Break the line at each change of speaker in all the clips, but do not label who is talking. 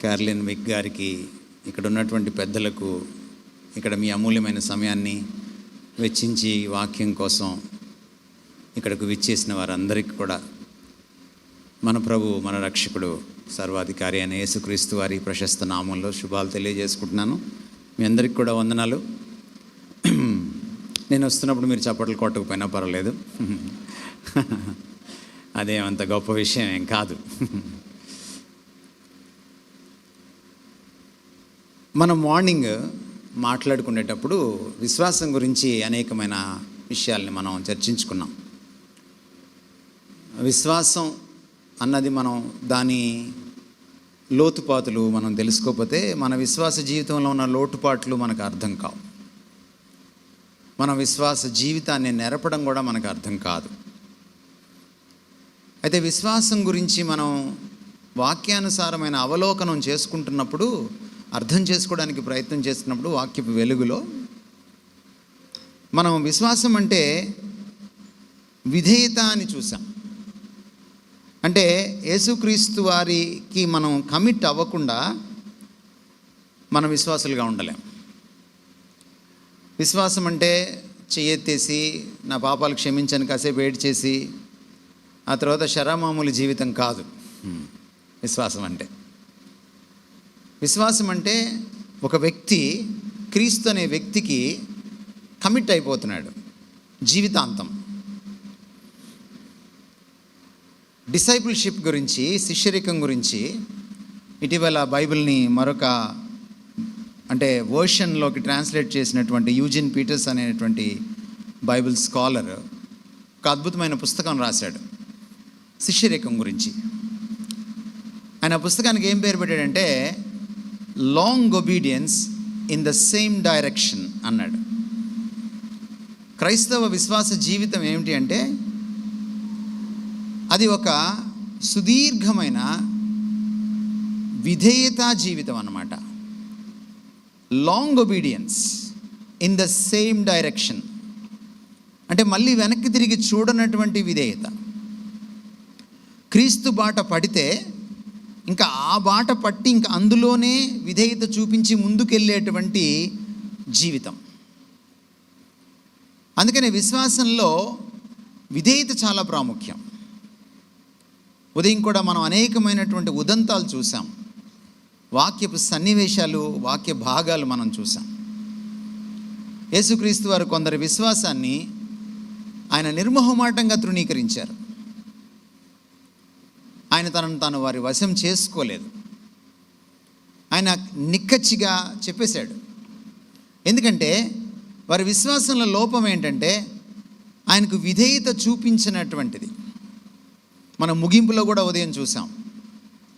క్యార్లిన్ విక్ గారికి, ఇక్కడ ఉన్నటువంటి పెద్దలకు, ఇక్కడ మీ అమూల్యమైన సమయాన్ని వెచ్చించి వాక్యం కోసం ఇక్కడకు విచ్చేసిన వారందరికీ కూడా మన ప్రభు, మన రక్షకుడు, సర్వాధికారి అయిన యేసుక్రీస్తు వారి ప్రశస్త నామంలో శుభాలు తెలియజేసుకుంటున్నాను. మీ అందరికీ కూడా వందనాలు. నేను వస్తున్నప్పుడు మీరు చప్పట్లు కొట్టకపోయినా పర్వాలేదు, అదేమంత గొప్ప విషయం ఏం కాదు. మనం మార్నింగ్ మాట్లాడుకునేటప్పుడు విశ్వాసం గురించి అనేకమైన విషయాల్ని మనం చర్చించుకున్నాం. విశ్వాసం అన్నది మనం దాని లోతుపాతులు మనం తెలుసుకోకపోతే మన విశ్వాస జీవితంలో ఉన్న లోటుపాట్లు మనకు అర్థం కావు. మన విశ్వాస జీవితాన్ని నెరపడం కూడా మనకు అర్థం కాదు. అయితే విశ్వాసం గురించి మనం వాక్యానుసారమైన అవలోకనం చేసుకుంటున్నప్పుడు, అర్థం చేసుకోవడానికి ప్రయత్నం చేస్తున్నప్పుడు వాక్యపు వెలుగులో మనం విశ్వాసం అంటే విధేయత అని చూసాం. అంటే యేసుక్రీస్తు వారికి మనం కమిట్ అవ్వకుండా మనం విశ్వాసులుగా ఉండలేం. విశ్వాసం అంటే చెయ్యెత్తేసి నా పాపాలు క్షమించని కాసేపు ఏడ్ చేసి ఆ తర్వాత శరమామూలు జీవితం కాదు విశ్వాసం అంటే. విశ్వాసం అంటే ఒక వ్యక్తి క్రీస్తు అనే వ్యక్తికి కమిట్ అయిపోతున్నాడు జీవితాంతం. డిసైపుల్షిప్ గురించి, శిష్యరికం గురించి ఇటీవల బైబిల్ని మరొక వర్షన్లోకి ట్రాన్స్లేట్ చేసినటువంటి యూజిన్ పీటర్స్ అనేటువంటి బైబిల్ స్కాలర్ ఒక అద్భుతమైన పుస్తకం రాశాడు శిష్యరికం గురించి. ఆయన పుస్తకానికి ఏం పేరు పెట్టాడంటే long obedience in the same direction అన్నాడు. క్రైస్తవ విశ్వాస జీవితం ఏమిటి అంటే అది ఒక సుదీర్ఘమైన విధేయతా జీవితం అన్నమాట. Long obedience in the same direction అంటే మళ్ళీ వెనక్కి తిరిగి చూడనటువంటి విధేయత. క్రీస్తు బాట పడితే ఇంకా ఆ బాట పట్టి ఇంకా అందులోనే విధేయత చూపించి ముందుకెళ్ళేటువంటి జీవితం. అందుకనే విశ్వాసంలో విధేయత చాలా ప్రాముఖ్యం. ఉదయం కూడా మనం అనేకమైనటువంటి ఉదంతాలు చూసాం, వాక్యపు సన్నివేశాలు, వాక్య భాగాలు మనం చూసాం. యేసుక్రీస్తు వారు కొందరి విశ్వాసాన్ని ఆయన నిర్మోహమాటంగా తృణీకరించారు. ఆయన తనను తాను వారి వశం చేసుకోలేదు. ఆయన నిక్కచ్చిగా చెప్పేశాడు. ఎందుకంటే వారి విశ్వాసంలో లోపం ఏంటంటే ఆయనకు విధేయత చూపించినటువంటిది. మనం ముగింపులో కూడా ఉదయం చూసాం,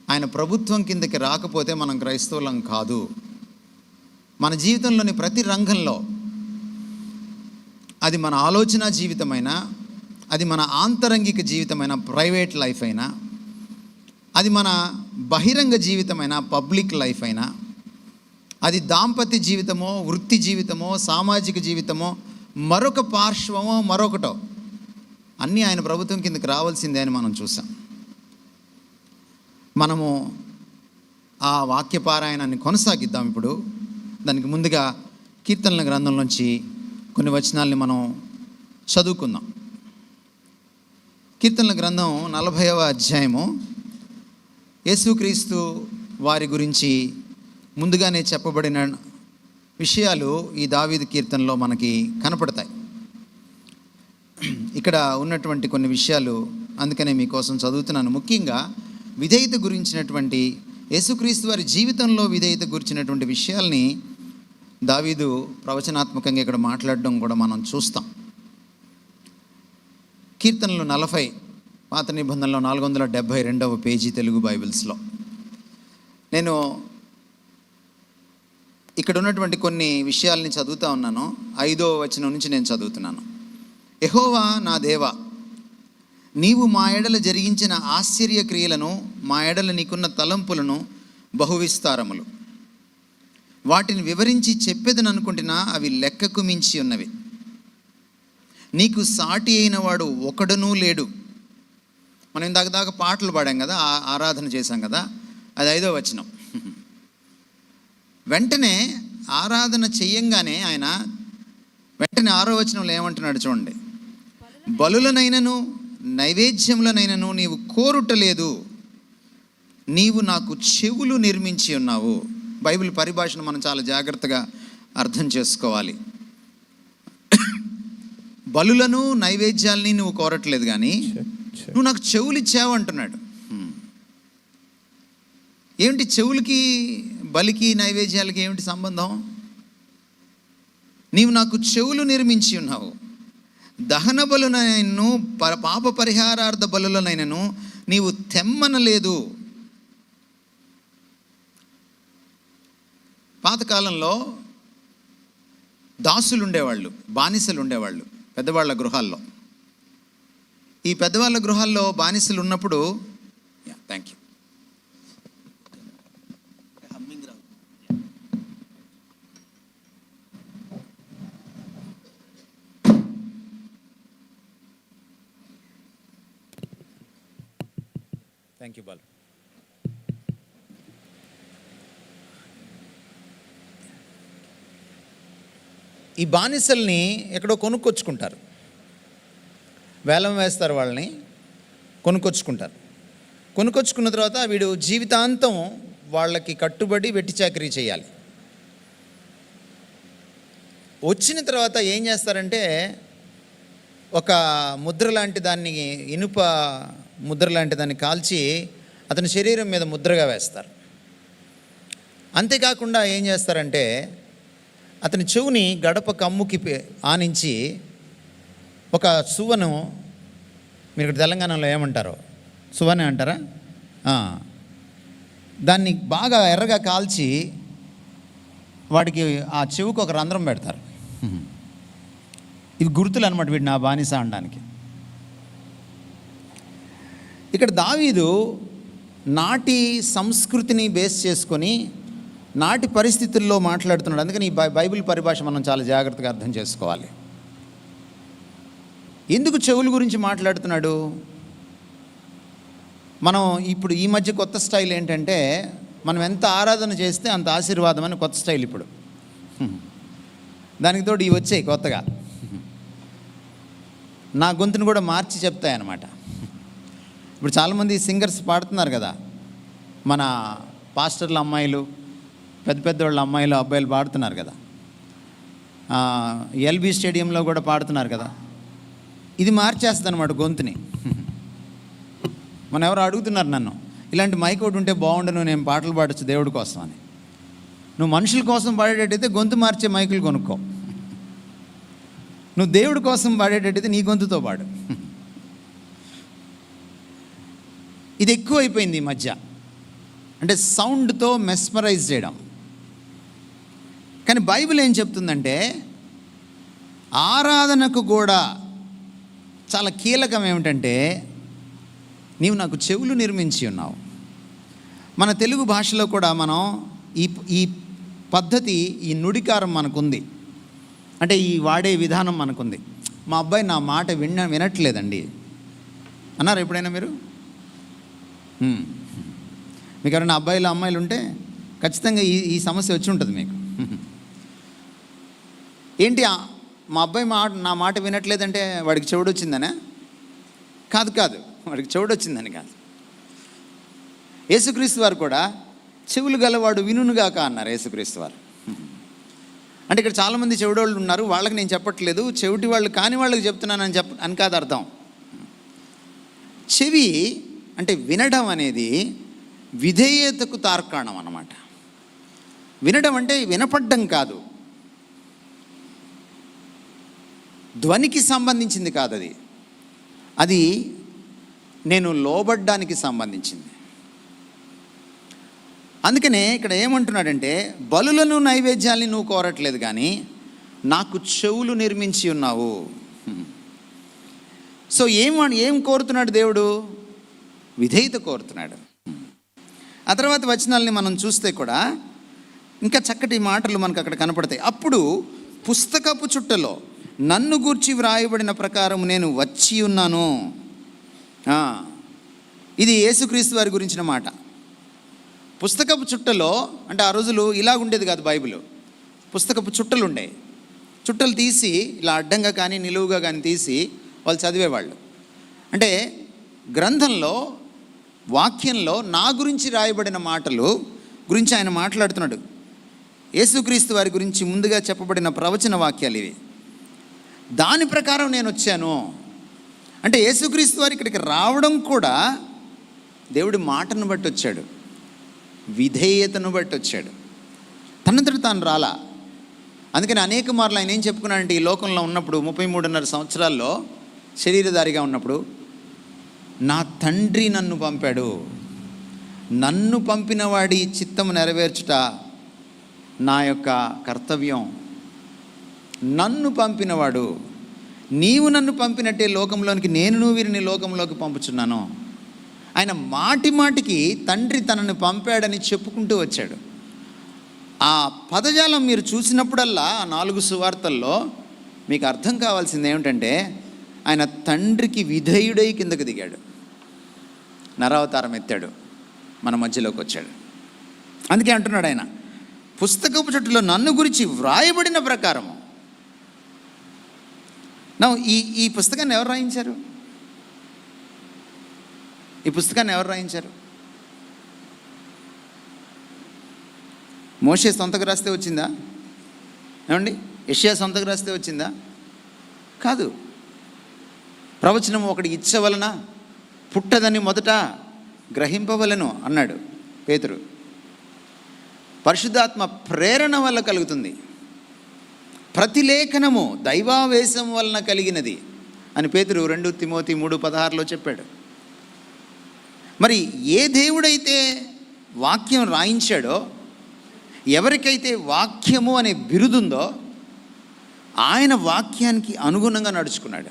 ఆయన ప్రభుత్వం కిందకి రాకపోతే మనం క్రైస్తవులం కాదు. మన జీవితంలోని ప్రతి రంగంలో, అది మన ఆలోచన జీవితమైనా, అది మన ఆంతరంగిక జీవితమైనా, ప్రైవేట్ లైఫ్ అయినా, అది మన బహిరంగ జీవితమైనా, పబ్లిక్ లైఫ్ అయినా, అది దాంపత్య జీవితమో, వృత్తి జీవితమో, సామాజిక జీవితమో, మరొక పార్శ్వమో, మరొకటో, అన్నీ ఆయన ప్రభుత్వం కిందకి రావాల్సిందే అని మనం చూసాం. మనము ఆ వాక్యపారాయణాన్ని కొనసాగిద్దాం. ఇప్పుడు దానికి ముందుగా కీర్తనల గ్రంథం నుంచి కొన్ని వచనాల్ని మనం చదువుకుందాం. కీర్తనల గ్రంథం 40వ అధ్యాయము యేసుక్రీస్తు వారి గురించి ముందుగానే చెప్పబడిన విషయాలు ఈ దావీదు కీర్తనలో మనకి కనపడతాయి. ఇక్కడ ఉన్నటువంటి కొన్ని విషయాలు అందుకనే మీకోసం చదువుతున్నాను. ముఖ్యంగా విధేయత గురించినటువంటి, యేసుక్రీస్తు వారి జీవితంలో విధేయత గురించినటువంటి విషయాల్ని దావీదు ప్రవచనాత్మకంగా ఇక్కడ మాట్లాడడం కూడా మనం చూస్తాం. కీర్తనలు 40, పాత నిబంధనలో 472వ పేజీ తెలుగు బైబిల్స్లో. నేను ఇక్కడ ఉన్నటువంటి కొన్ని విషయాల్ని చదువుతూ ఉన్నాను. 5వ వచనం నుంచి నేను చదువుతున్నాను. యెహోవా నా దేవా, నీవు మా ఎడల జరిగించిన ఆశ్చర్య క్రియలను, మా ఎడల నీకున్న తలంపులను బహువిస్తారములు. వాటిని వివరించి చెప్పేదని అనుకుంటున్నా, అవి లెక్కకు మించి ఉన్నవి. నీకు సాటి అయిన వాడు ఒకడునూ లేడు. మనం ఇందాక పాటలు పాడాం కదా, ఆరాధన చేశాం కదా. అది 5వ వచనం. వెంటనే ఆరాధన చెయ్యంగానే ఆయన వెంటనే 6వ వచనంలో ఏమంటున్నాడు చూడండి. బలులనైనను నైవేద్యములనైనను నీవు కోరుటలేదు, నీవు నాకు చెవులు నిర్మించి ఉన్నావు. బైబిల్ పరిభాషను మనం చాలా జాగ్రత్తగా అర్థం చేసుకోవాలి. బలులను నైవేద్యాలని నువ్వు కోరట్లేదు, కానీ నువ్వు నాకు చెవులు ఇచ్చావు అంటున్నాడు. ఏమిటి చెవులకి బలికి నైవేద్యాలకి ఏమిటి సంబంధం? నీవు నాకు చెవులు నిర్మించి ఉన్నావు. దహన బలులనైనను పాప పరిహారార్థ బలులనైనను నీవు తెమ్మనలేదు. పాతకాలంలో దాసులు ఉండేవాళ్ళు, బానిసలు ఉండేవాళ్ళు పెద్దవాళ్ళ గృహాల్లో. ఈ పెద్దవాళ్ళ గృహాల్లో బానిసలు ఉన్నప్పుడు థ్యాంక్ యూ బాలు. ఈ బానిసల్ని ఎక్కడో కొనుక్కొచ్చుకుంటారు, వేలం వేస్తారు, వాళ్ళని కొనుక్కొచ్చుకుంటారు. కొనుక్కొచ్చుకున్న తర్వాత వీడు జీవితాంతం వాళ్ళకి కట్టుబడి వెట్టి చాకరీ చేయాలి. వచ్చిన తర్వాత ఏం చేస్తారంటే ఒక ముద్ర లాంటి దాన్ని, ఇనుప ముద్ర లాంటి దాన్ని కాల్చి అతని శరీరం మీద ముద్రగా వేస్తారు. అంతేకాకుండా ఏం చేస్తారంటే అతని చెవుని గడప కమ్ముకి ఆనించి ఒక సువను, మీరు ఇక్కడ తెలంగాణలో ఏమంటారో సువనే అంటారా, దాన్ని బాగా ఎర్రగా కాల్చి వాడికి ఆ చెవుకు ఒక రంధ్రం పెడతారు. ఇవి గుర్తులు అనమాట వీడిని నా బానిస అనడానికి. ఇక్కడ దావీదు నాటి సంస్కృతిని బేస్ చేసుకొని నాటి పరిస్థితుల్లో మాట్లాడుతున్నాడు. అందుకని ఈ బైబిల్ పరిభాష మనం చాలా జాగ్రత్తగా అర్థం చేసుకోవాలి. ఎందుకు చెవుల గురించి మాట్లాడుతున్నాడు? మనం ఇప్పుడు ఈ మధ్య కొత్త స్టైల్ ఏంటంటే మనం ఎంత ఆరాధన చేస్తే అంత ఆశీర్వాదం అని కొత్త స్టైల్ ఇప్పుడు. దానికి తోడు ఇవి వచ్చాయి కొత్తగా, నా గొంతును కూడా మార్చి చెప్తాయి అన్నమాట. ఇప్పుడు చాలామంది సింగర్స్ పాడుతున్నారు కదా, మన పాస్టర్ల అమ్మాయిలు, పెద్ద పెద్దవాళ్ళ అమ్మాయిలు అబ్బాయిలు పాడుతున్నారు కదా, ఎల్బీ స్టేడియంలో కూడా పాడుతున్నారు కదా. ఇది మార్చేస్తుంది అనమాట గొంతుని. మనం ఎవరు అడుగుతున్నారు నన్ను, ఇలాంటి మైక్ ఒకటి ఉంటే బాగుండు, నేను పాటలు పాడచ్చు దేవుడి కోసం అని. నువ్వు మనుషుల కోసం పాడేటట్టయితే గొంతు మార్చే మైకులు కొనుక్కో. నువ్వు దేవుడి కోసం పాడేటట్టయితే నీ గొంతుతో పాడు. ఇది ఎక్కువైపోయింది ఈ మధ్య, అంటే సౌండ్తో మెస్మరైజ్ చేయడం. కానీ బైబిల్ ఏం చెప్తుందంటే ఆరాధనకు కూడా చాలా కీలకం ఏమిటంటే నీవు నాకు చెవులు నిర్మించి ఉన్నావు. మన తెలుగు భాషలో కూడా మనం ఈ పద్ధతి, ఈ నుడికారం మనకుంది, అంటే ఈ వాడే విధానం మనకుంది. మా అబ్బాయి నా మాట వినట్లేదండి అన్నారు ఎప్పుడైనా మీరు? మీకు ఎవరైనా అబ్బాయిలు అమ్మాయిలు ఉంటే ఖచ్చితంగా ఈ సమస్య వచ్చి ఉంటుంది మీకు. ఏంటి మా అబ్బాయి నా మాట వినట్లేదంటే వాడికి చెవుడు వచ్చిందనే? కాదు, వాడికి చెవుడు వచ్చిందని కాదు. యేసుక్రీస్తు వారు కూడా చెవులు గలవాడు వినుగాక అన్నారు యేసుక్రీస్తు వారు. అంటే ఇక్కడ చాలామంది చెవిడోళ్ళు ఉన్నారు, వాళ్ళకి నేను చెప్పట్లేదు, చెవిటి వాళ్ళు కాని వాళ్ళకి చెప్తున్నానని అని కాదు అర్థం. చెవి అంటే వినడం అనేది విధేయతకు తార్కాణం అన్నమాట. వినడం అంటే వినపడ్డం కాదు, ధ్వనికి సంబంధించింది కాదు, అది నేను లోబడ్డానికి సంబంధించింది. అందుకనే ఇక్కడ ఏమంటున్నాడంటే బలులను నైవేద్యాల్ని నువ్వు కోరట్లేదు, కానీ నాకు చెవులు నిర్మించి ఉన్నావు. సో ఏం కోరుతున్నాడు దేవుడు? విధేయత కోరుతున్నాడు. ఆ తర్వాత వచనాలని మనం చూస్తే కూడా ఇంకా చక్కటి మాటలు మనకు అక్కడ కనపడతాయి. అప్పుడు పుస్తకపు చుట్టలో నన్ను గూర్చి వ్రాయబడిన ప్రకారం నేను వచ్చి ఉన్నాను. ఇది యేసుక్రీస్తు వారి గురించిన మాట. పుస్తకపు చుట్టలో, అంటే ఆ రోజులు ఇలా ఉండేది కాదు బైబిల్, పుస్తకపు చుట్టలు ఉండే, చుట్టలు తీసి ఇలా అడ్డంగా కానీ నిలువుగా కానీ తీసి వాళ్ళు చదివేవాళ్ళు. అంటే గ్రంథంలో, వాక్యంలో నా గురించి రాయబడిన మాటలు గురించి ఆయన మాట్లాడుతున్నాడు. యేసుక్రీస్తు వారి గురించి ముందుగా చెప్పబడిన ప్రవచన వాక్యాలు ఇవి. దాని ప్రకారం నేను వచ్చాను. అంటే యేసుక్రీస్తు వారు ఇక్కడికి రావడం కూడా దేవుడి మాటను బట్టి వచ్చాడు, విధేయతను బట్టి వచ్చాడు. తనంతట తాను రాలా. అందుకని అనేక మార్లు ఆయన ఏం చెప్పుకున్నాడంటే, ఈ లోకంలో ఉన్నప్పుడు 33.5 సంవత్సరాల్లో శరీరధారిగా ఉన్నప్పుడు, నా తండ్రి నన్ను పంపాడు, నన్ను పంపిన వాడి చిత్తము నెరవేర్చుట నా యొక్క కర్తవ్యం. నన్ను పంపినవాడు, నీవు నన్ను పంపినట్టే లోకంలోనికి నేను వీరిని లోకంలోకి పంపుచున్నాను. ఆయన మాటి మాటికి తండ్రి తనను పంపాడని చెప్పుకుంటూ వచ్చాడు. ఆ పదజాలం మీరు చూసినప్పుడల్లా ఆ 4 సువార్తల్లో మీకు అర్థం కావాల్సింది ఏమిటంటే, ఆయన తండ్రికి విధేయుడై కిందకు దిగాడు, నరావతారం ఎత్తాడు, మన మధ్యలోకి వచ్చాడు. అందుకే అంటున్నాడు ఆయన, పుస్తకపు చుట్టలో నన్ను గురించి వ్రాయబడిన ప్రకారము. ఈ పుస్తకాన్ని ఎవరు రాయించారు? ఈ పుస్తకాన్ని ఎవరు రాయించారు? మోషే సొంతకు రాస్తే వచ్చిందా? ఏమండి, యెషయా సొంతకు రాస్తే వచ్చిందా? కాదు. ప్రవచనం ఒకటి ఇచ్చవలన పుట్టదని మొదట గ్రహింపవలను అన్నాడు పేతురు. పరిశుద్ధాత్మ ప్రేరణ వల్ల కలుగుతుంది. ప్రతి లేఖనము దైవావేశం వలన కలిగినది అని పేతురు 2 తిమోతి 3:16 చెప్పాడు. మరి ఏ దేవుడైతే వాక్యం రాయించాడో, ఎవరికైతే వాక్యము అనే బిరుదుందో, ఆయన వాక్యానికి అనుగుణంగా నడుచుకున్నాడు.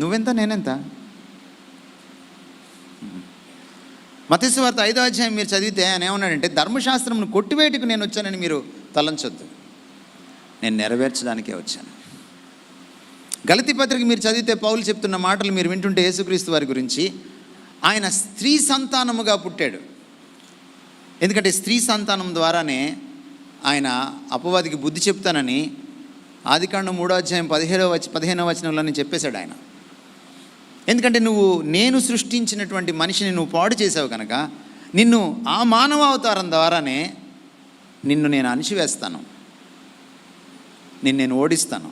నువ్వెంత, నేనెంత? మత్తయి సువార్త 5వ అధ్యాయం మీరు చదివితే ఆయన ఏమన్నాడంటే, ధర్మశాస్త్రంను కొట్టివేయటకు నేను వచ్చానని మీరు తలంచొద్దు, నేను నెరవేర్చడానికే వచ్చాను. గలతీ పత్రిక మీరు చదివితే పౌలు చెప్తున్న మాటలు మీరు వింటుంటే, యేసుక్రీస్తు వారి గురించి, ఆయన స్త్రీ సంతానముగా పుట్టాడు. ఎందుకంటే స్త్రీ సంతానం ద్వారానే ఆయన అపవాదికి బుద్ధి చెప్తానని ఆదికాండం 3వ అధ్యాయం 15వ వచనంలోనే చెప్పేశాడు ఆయన. ఎందుకంటే నువ్వు నేను సృష్టించినటువంటి మనిషిని నువ్వు పాడు చేసావు కనుక, నిన్ను ఆ మానవ అవతారం ద్వారానే నిన్ను నేను అణిచివేస్తాను, నేను ఓడిస్తాను,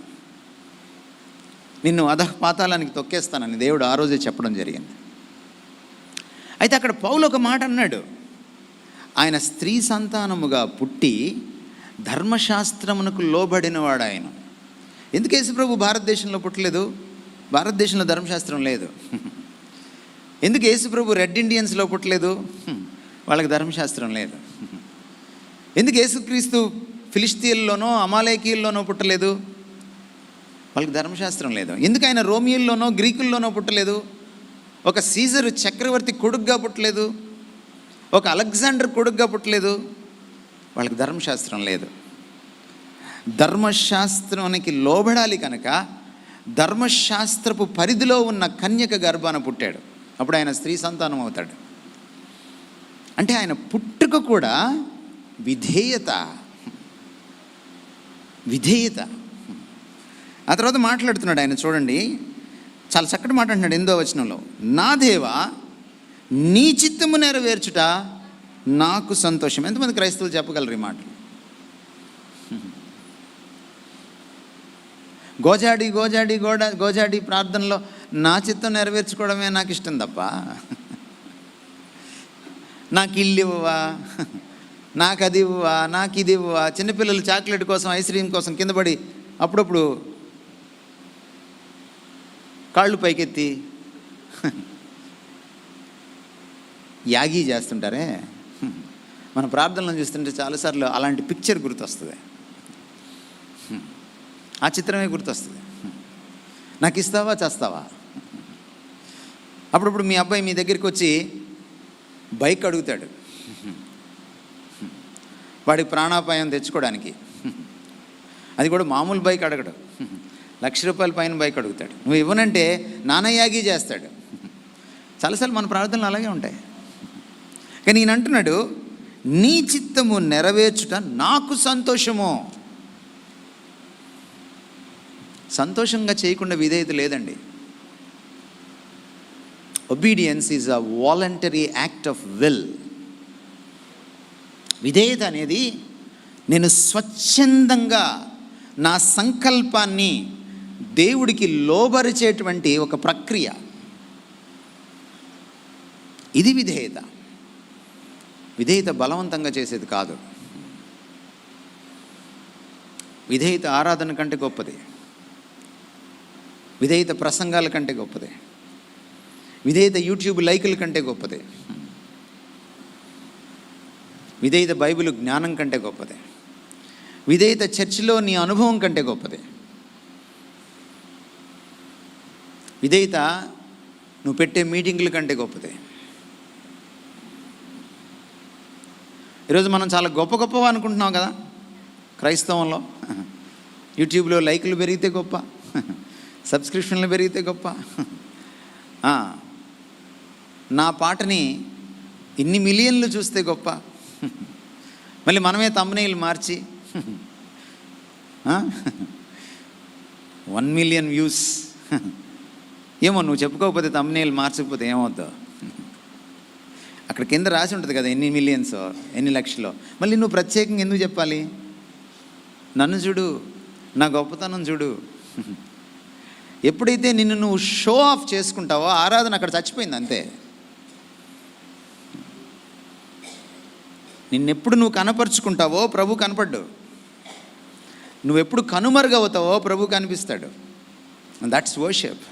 నిన్ను అధఃపాతాళానికి తొక్కేస్తానని దేవుడు ఆ రోజే చెప్పడం జరిగింది. అయితే అక్కడ పౌలు ఒక మాట అన్నాడు, ఆయన స్త్రీ సంతానముగా పుట్టి ధర్మశాస్త్రమునకు లోబడినవాడు ఆయన. ఎందుకు యేసుప్రభు భారతదేశంలో పుట్టలేదు? భారతదేశంలో ధర్మశాస్త్రం లేదు. ఎందుకు యేసుప్రభు రెడ్ ఇండియన్స్లో పుట్టలేదు? వాళ్ళకి ధర్మశాస్త్రం లేదు. ఎందుకు యేసుక్రీస్తు ఫిలిస్తీన్లోనో అమాలేకీల్లోనో పుట్టలేదు? వాళ్ళకి ధర్మశాస్త్రం లేదు. ఎందుకు ఆయన రోమియోల్లోనో గ్రీకుల్లోనో పుట్టలేదు? ఒక సీజరు చక్రవర్తి కొడుగ్గా పుట్టలేదు, ఒక అలెగ్జాండర్ కొడుగ్గా పుట్టలేదు. వాళ్ళకి ధర్మశాస్త్రం లేదు. ధర్మశాస్త్రానికి లోబడాలి కనుక ధర్మశాస్త్రపు పరిధిలో ఉన్న కన్యక గర్భాన పుట్టాడు. అప్పుడు ఆయన స్త్రీ సంతానం అవుతాడు. అంటే ఆయన పుట్టుక కూడా విధేయత. ఆ తర్వాత మాట్లాడుతున్నాడు ఆయన, చూడండి, చాలా చక్కటి మాట అంటున్నాడు 8వ వచనంలో, నా దేవా నీ చిత్తము నెరవేర్చుట నాకు సంతోషం. ఎంతమంది క్రైస్తవులు చెప్పగలరు ఈ మాటలు? గోజాడి ప్రార్థనలో నా చిత్తం నెరవేర్చుకోవడమే నాకు ఇష్టం తప్ప, నాకు ఇల్లు ఇవ్వవా, నాకు అది ఇవ్వవా, నాకు ఇది ఇవ్వవా. చిన్నపిల్లలు చాక్లెట్ కోసం, ఐస్ క్రీమ్ కోసం కింద పడి అప్పుడప్పుడు కాళ్ళు పైకెత్తి యాగీ చేస్తుంటారే, మన ప్రార్థనలు చూస్తుంటే చాలాసార్లు అలాంటి పిక్చర్ గుర్తొస్తుంది, ఆ చిత్రమే గుర్తొస్తుంది. నాకు ఇస్తావా చేస్తావా? అప్పుడప్పుడు మీ అబ్బాయి మీ దగ్గరికి వచ్చి బైక్ అడుగుతాడు, వాడికి ప్రాణాపాయం తెచ్చుకోవడానికి. అది కూడా మామూలు బైక్ అడగడు, ₹1,00,000 పైన బైక్ అడుగుతాడు. నువ్వు ఇవ్వనంటే నానయాగి చేస్తాడు. చాలాసార్లు మన ప్రార్థనలు అలాగే ఉంటాయి. కానీ ఈయన అంటున్నాడు, నీ చిత్తము నెరవేర్చుట నాకు సంతోషము. సంతోషంగా చేయకుండా విధేయత లేదండి. Obedience is a voluntary act of will. విధేయత అనేది నేను స్వచ్ఛందంగా నా సంకల్పాన్ని దేవుడికి లోబరిచేటువంటి ఒక ప్రక్రియ. ఇది విధేయత. విధేయత బలవంతంగా చేసేది కాదు. విధేయత ఆరాధన కంటే గొప్పది. విధేయత ప్రసంగాల కంటే గొప్పది. విధేయత యూట్యూబ్ లైకుల కంటే గొప్పది. విధేయత బైబిల్ జ్ఞానం కంటే గొప్పది. విధేయత చర్చిలో నీ అనుభవం కంటే గొప్పది. విధేయత నువ్వు పెట్టే మీటింగుల కంటే గొప్పది. ఈరోజు మనం చాలా గొప్ప గొప్పగా అనుకుంటున్నాం కదా క్రైస్తవంలో. యూట్యూబ్లో లైకులు పెరిగితే గొప్ప, సబ్స్క్రిప్షన్లు పెరిగితే గొప్ప, నా పాటని ఇన్ని మిలియన్లు చూస్తే గొప్ప, మళ్ళీ మనమే థంబ్నెయిల్ మార్చి 1 మిలియన్ వ్యూస్. ఏమో నువ్వు చెప్పుకోకపోతే థంబ్నెయిల్ మార్చకపోతే ఏమవుద్దో. అక్కడ కింద రాసి ఉంటుంది కదా ఎన్ని మిలియన్స్, ఎన్ని లక్షలు. మళ్ళీ నువ్వు ప్రత్యేకంగా ఎందుకు చెప్పాలి? నన్ను చూడు, నా గొప్పతనం చూడు. ఎప్పుడైతే నిన్ను నువ్వు షో ఆఫ్ చేసుకుంటావో ఆరాధన అక్కడ చచ్చిపోయింది అంతే. నిన్నెప్పుడు నువ్వు కనపరుచుకుంటావో ప్రభు కనపడ్డు. నువ్వెప్పుడు కనుమరుగవుతావో ప్రభు కనిపిస్తాడు. That's worship.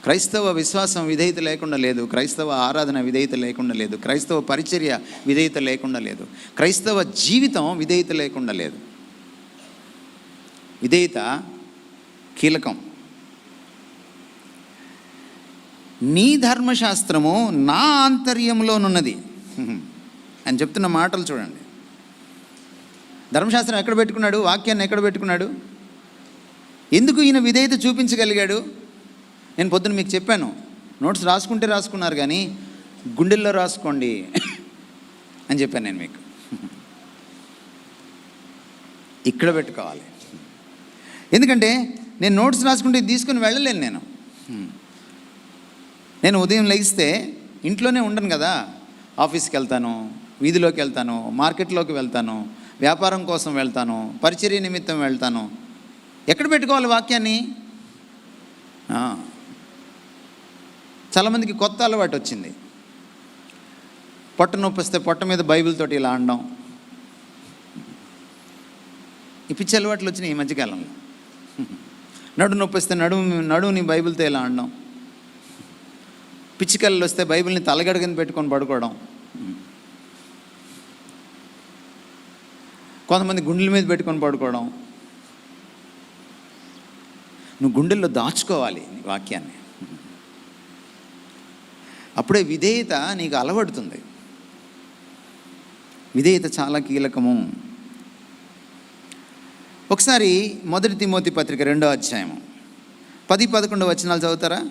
క్రైస్తవ విశ్వాసం విధేయత లేకుండా లేదు. క్రైస్తవ ఆరాధన విధేయత లేకుండా లేదు. క్రైస్తవ పరిచర్య విధేయత లేకుండా లేదు. క్రైస్తవ జీవితం విధేయత లేకుండా లేదు. విధేయత కీలకం. నీ ధర్మశాస్త్రము నా ఆంతర్యంలోనున్నది అని చెప్తున్న మాటలు చూడండి. ధర్మశాస్త్రం ఎక్కడ పెట్టుకున్నాడు? వాక్యాన్ని ఎక్కడ పెట్టుకున్నాడు? ఎందుకు ఈయన విధేయత చూపించగలిగాడు? నేను పొద్దున్న మీకు చెప్పాను, నోట్స్ రాసుకుంటే రాసుకున్నారు కానీ గుండెల్లో రాసుకోండి అని చెప్పాను నేను మీకు. ఇక్కడ పెట్టుకోవాలి. ఎందుకంటే నేను నోట్స్ రాసుకుంటే తీసుకుని వెళ్ళలేను. నేను ఉదయం లెగిస్తే ఇంట్లోనే ఉండను కదా. ఆఫీస్కి వెళ్తాను, వీధిలోకి వెళ్తాను, మార్కెట్లోకి వెళ్తాను, వ్యాపారం కోసం వెళ్తాను, పరిచర్య నిమిత్తం వెళ్తాను. ఎక్కడ పెట్టుకోవాలి వాక్యాన్ని? చాలామందికి కొత్త అలవాటు వచ్చింది. పొట్ట నొప్పి వస్తే పొట్ట మీద బైబిల్ తోటి ఇలా అనడం. ఈ పిచ్చి అలవాట్లు వచ్చినాయి ఈ మధ్యకాలంలో. నడు నొప్పి వస్తే నడువుని బైబిల్తో ఇలా అనడం. పిచ్చికళ్ళు వస్తే బైబిల్ని తలగడ కింద పెట్టుకొని పడుకోవడం. కొంతమంది గుండెల మీద పెట్టుకొని పడుకోవడం. నువ్వు గుండెల్లో దాచుకోవాలి నీ వాక్యాన్ని. అప్పుడే విధేయత నీకు అలవడుతుంది. విధేయత చాలా కీలకము. ఒకసారి 1 తిమోతి పత్రిక 2వ అధ్యాయము 10-11 వచనాలు చదువుతారా?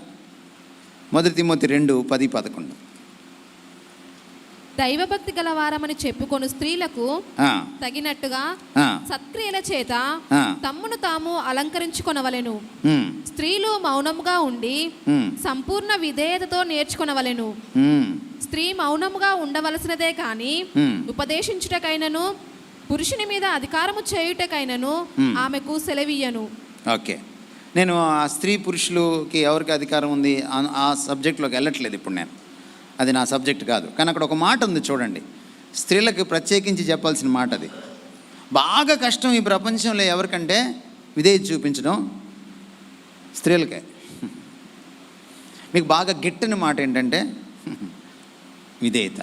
1 తిమోతి 2:10-11.
దైవభక్తి గల వారమని చెప్పుకొను స్త్రీలకు తగినట్టుగా సత్క్రియల చేత తమ్మును తాము అలంకరించుకొనవలెను. స్త్రీలు మౌనముగా ఉండి సంపూర్ణ విధేయతతో నేర్చుకొనవలెను. స్త్రీ మౌనముగా ఉండవలసినదే కాని ఉపదేశించుటకైనను పురుషుని మీద అధికారము చేయుటకైనను ఆమెకు సెలవీయను.
ఓకే, నేను ఆ స్త్రీ పురుషులకి ఎవరికి అధికారం ఉంది ఆ సబ్జెక్ట్లోకి వెళ్ళట్లేదు ఇప్పుడు. నేను అది నా సబ్జెక్ట్ కాదు. కానీ అక్కడ ఒక మాట ఉంది చూడండి, స్త్రీలకు ప్రత్యేకించి చెప్పాల్సిన మాట. అది బాగా కష్టం ఈ ప్రపంచంలో ఎవరికంటే విధేయత చూపించడం స్త్రీలకే. మీకు బాగా గిట్టని మాట ఏంటంటే విధేయత.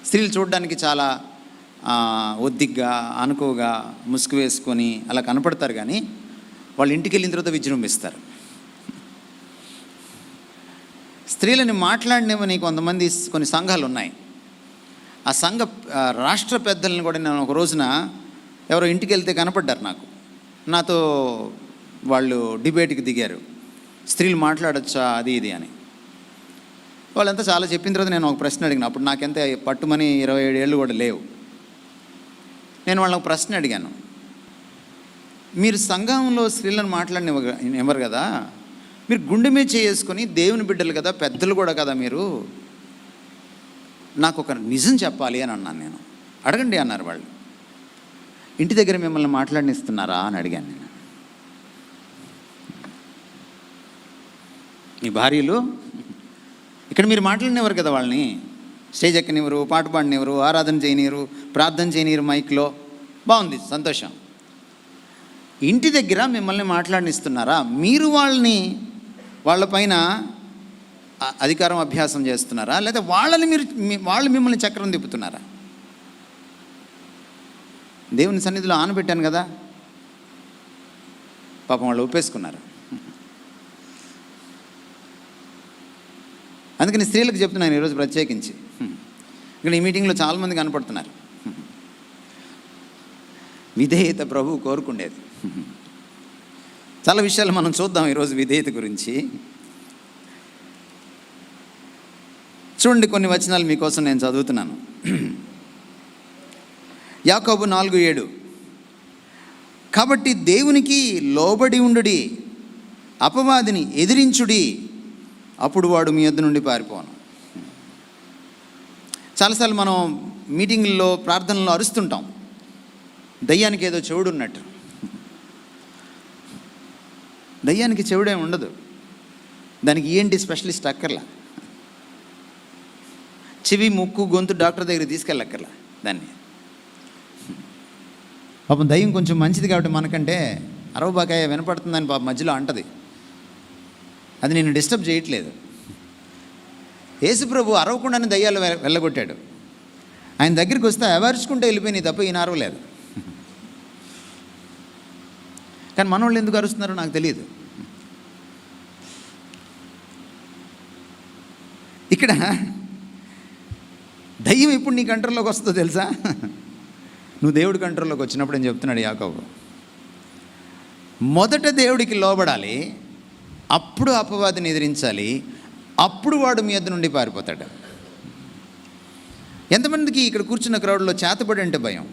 స్త్రీలు చూడడానికి చాలా ఒద్దిగ్గా, అనుకోగా, ముసుగు వేసుకొని అలా కనపడతారు. కానీ వాళ్ళు ఇంటికి వెళ్ళిన తర్వాత విజృంభిస్తారు. స్త్రీలని మాట్లాడినవని కొంతమంది కొన్ని సంఘాలు ఉన్నాయి. ఆ సంఘ రాష్ట్ర పెద్దలను కూడా నేను ఒక రోజున ఎవరో ఇంటికి వెళ్తే కనపడ్డారు నాతో. వాళ్ళు డిబేట్కి దిగారు, స్త్రీలు మాట్లాడచ్చా అది ఇది అని. వాళ్ళంతా చాలా చెప్పిన తర్వాత నేను ఒక ప్రశ్న అడిగాను. అప్పుడు నాకెంత పట్టుమని 27 ఏళ్ళు కూడా లేవు. నేను వాళ్ళకి ఒక ప్రశ్న అడిగాను, మీరు సంఘంలో స్త్రీలను మాట్లాడినవ్వరు కదా, మీరు గుండె మీద చేసుకొని దేవుని బిడ్డలు కదా, పెద్దలు కూడా కదా, మీరు నాకు ఒక నిజం చెప్పాలి అని అన్నాను. నేను అడగండి అన్నారు వాళ్ళు. ఇంటి దగ్గర మిమ్మల్ని మాట్లాడినిస్తున్నారా అని అడిగాను నేను. మీ భార్యలు ఇక్కడ మీరు మాట్లాడినవారు కదా, వాళ్ళని స్టేజ్ ఎక్కనివ్వరు, పాట పాడినవారు, ఆరాధన చేయనివ్వరు, ప్రార్థన చేయనివ్వరు మైక్లో. బాగుంది, సంతోషం. ఇంటి దగ్గర మిమ్మల్ని మాట్లాడినిస్తున్నారా? మీరు వాళ్ళపైన అధికారం అభ్యాసం చేస్తున్నారా, లేదా వాళ్ళు మిమ్మల్ని చక్రం తిప్పుతున్నారా? దేవుని సన్నిధిలో ఆనబెట్టాను కదా, పాపం వాళ్ళు ఒప్పేసుకున్నారు. అందుకని స్త్రీలకు చెప్తున్నాను ఈరోజు ప్రత్యేకించి. ఇక్కడ ఈ మీటింగ్లో చాలామంది కనపడుతున్నారు. విధేయత ప్రభువు కోరుకుండేది. చాలా విషయాలు మనం చూద్దాం ఈరోజు విధేయత గురించి. చూడండి, కొన్ని వచనాలు మీకోసం నేను చదువుతున్నాను. యాకోబు 4:7. కాబట్టి దేవునికి లోబడి ఉండుడి, అపవాదిని ఎదిరించుడి, అప్పుడు వాడు మీ యొద్ద నుండి పారిపోను. చాలాసార్లు మనం మీటింగుల్లో ప్రార్థనలో అరుస్తుంటాం, దయ్యానికి ఏదో చెవుడు ఉన్నట్టు. దయ్యానికి చెవుడే ఉండదు, దానికి ఏంటి స్పెషలిస్ట్ అక్కర్లా, చెవి ముక్కు గొంతు డాక్టర్ దగ్గరికి తీసుకెళ్ళక్కర్లా దాన్ని. పాపం దయ్యం కొంచెం మంచిది కాబట్టి మనకంటే అరవబాకాయ వినపడుతుందని పాపం మధ్యలో అంటది. అది నేను డిస్టర్బ్ చేయట్లేదు. యేసుప్రభు అరవకుండానే దయ్యాలు వెళ్ళగొట్టాడు. ఆయన దగ్గరికి వస్తే అవర్చుకుంటే వెళ్ళిపోయినాయి తప్ప ఈయన అరవలేదు. కానీ మనోళ్ళు ఎందుకు అరుస్తున్నారో నాకు తెలియదు. ఇక్కడ దయ్యం ఎప్పుడు నీ కంట్రోల్లోకి వస్తుందో తెలుసా? నువ్వు దేవుడి కంట్రోల్లోకి వచ్చినప్పుడు అని చెప్తున్నాడు యాకోబు. మొదట దేవుడికి లోబడాలి, అప్పుడు అపవాదిని ఎదిరించాలి, అప్పుడు వాడు మీ యొద్ద నుండి పారిపోతాడు. ఎంతమందికి ఇక్కడ కూర్చున్న క్రౌడ్లో చేతబడి అంటే భయం?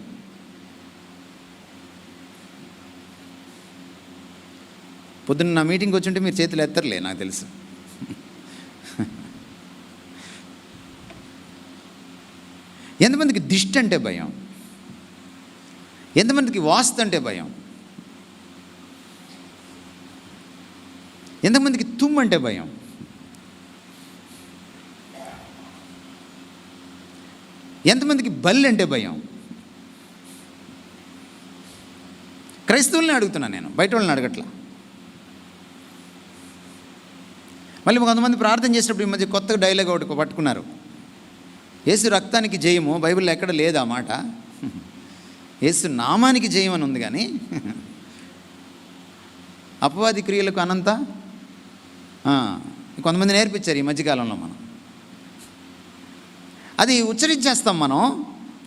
పొద్దున్న నా మీటింగ్కి వచ్చుంటే మీరు చేతులు ఎత్తర్లే, నాకు తెలుసు. ఎంతమందికి దిష్టి అంటే భయం? ఎంతమందికి వాస్తు అంటే భయం? ఎంతమందికి తుమ్ము అంటే భయం? ఎంతమందికి బల్లి అంటే భయం? క్రైస్తవుల్ని అడుగుతున్నాను నేను, బయట వాళ్ళని అడగట్లా. మళ్ళీ కొంతమంది ప్రార్థన చేసినప్పుడు ఈ మధ్య కొత్తగా డైలాగ్ ఒకటి పట్టుకున్నారు, యేసు రక్తానికి జయము. బైబిల్లో ఎక్కడ లేదు ఆ మాట. యేసు నామానికి జయం అని ఉంది, కానీ అపవాది క్రియలకు అనంత కొంతమంది నేర్పించారు ఈ మధ్యకాలంలో. మనం అది ఉచ్చరించేస్తాం మనం,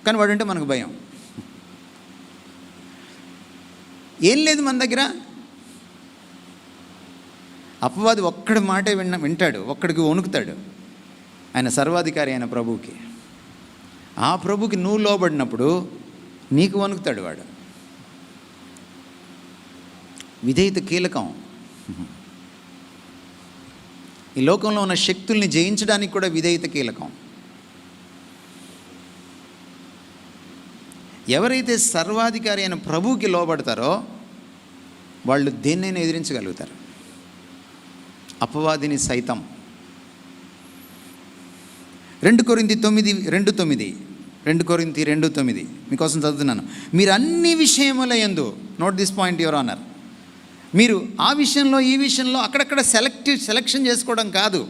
కానీ వాడంటే మనకు భయం. ఏం లేదు మన దగ్గర. అపవాది ఒక్కడి మాటే వింటాడు, ఒక్కడికి వణుకుతాడు. ఆయన సర్వాధికారి అయిన ప్రభువుకి. ఆ ప్రభుకి నువ్వు లోబడినప్పుడు నీకు వణుకుతాడు వాడు. విధేయత కీలకం. ఈ లోకంలో ఉన్న శక్తుల్ని జయించడానికి కూడా విధేయత కీలకం. ఎవరైతే సర్వాధికారి అయిన ప్రభువుకి లోబడతారో వాళ్ళు దేన్నైనా ఎదిరించగలుగుతారు, అపవాదిని సైతం. 2 కొరింథీ 2:9 మీకోసం చదువుతున్నాను. మీరు అన్ని విషయముల యందు, note this point your honour, మీరు ఆ విషయంలో ఈ విషయంలో అక్కడక్కడ సెలెక్షన్ చేసుకోవడం కాదు,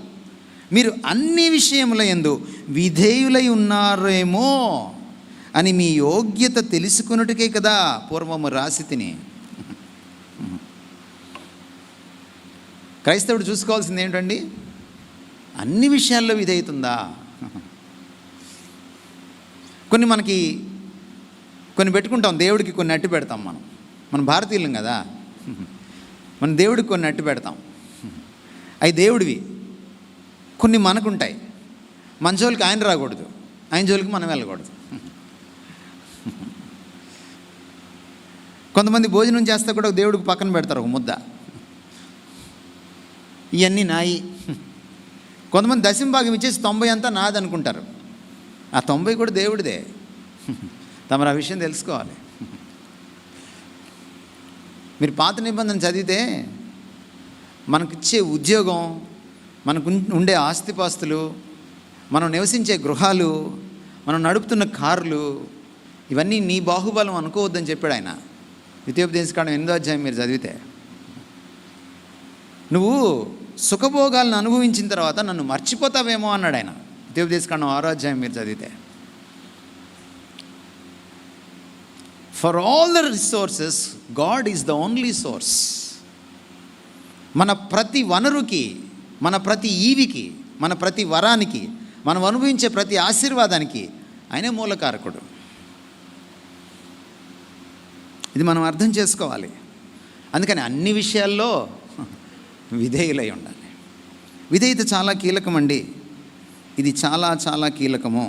మీరు అన్ని విషయముల యందు విధేయులై ఉన్నారేమో అని మీ యోగ్యత తెలుసుకున్నట్టుకే కదా పూర్వము రాసి తిని. క్రైస్తవుడు చూసుకోవాల్సింది ఏంటండి? అన్ని విషయాల్లో విధేయతుందా? కొన్ని పెట్టుకుంటాం, దేవుడికి కొన్ని అట్టి పెడతాం. మనం భారతీయులం కదా, మనం దేవుడికి కొన్ని అట్టి పెడతాం. అవి దేవుడివి, కొన్ని మనకుంటాయి. మన జోలికి ఆయన రాకూడదు, ఆయన జోలికి మనం వెళ్ళకూడదు. కొంతమంది భోజనం చేస్తే కూడా దేవుడికి పక్కన పెడతారు ఒక ముద్ద, ఇవన్నీ నాయి. కొంతమంది దశంభాగం ఇచ్చేసి 90 అంతా నాది అనుకుంటారు. ఆ 90 కూడా దేవుడిదే. తమరు ఆ విషయం తెలుసుకోవాలి. మీరు పాత నిబంధన చదివితే మనకిచ్చే ఉద్యోగం, మనకు ఉండే ఆస్తిపాస్తులు, మనం నివసించే గృహాలు, మనం నడుపుతున్న కార్లు, ఇవన్నీ నీ బాహుబలం అనుకోవద్దని చెప్పాడు ఆయన. ద్వితీయోపదేశకాండం 8వ అధ్యాయం మీరు చదివితే, నువ్వు సుఖభోగాలను అనుభవించిన తర్వాత నన్ను మర్చిపోతావేమో అన్నాడు ఆయన. ద్వితీయోపదేశకాండం 6వ అధ్యాయం మీరు చదివితే, for all the resources God is the only source. మన ప్రతి వనరుకి, మన ప్రతి ఈవికి, మన ప్రతి వరానికి, మనం అనుభవించే ప్రతి ఆశీర్వాదానికి ఆయనే మూలకారకుడు. ఇది మనం అర్థం చేసుకోవాలి. అందుకని అన్ని విషయాల్లో విధేయులై ఉండాలి. విధేయత చాలా కీలకమండి. ఇది చాలా చాలా కీలకము.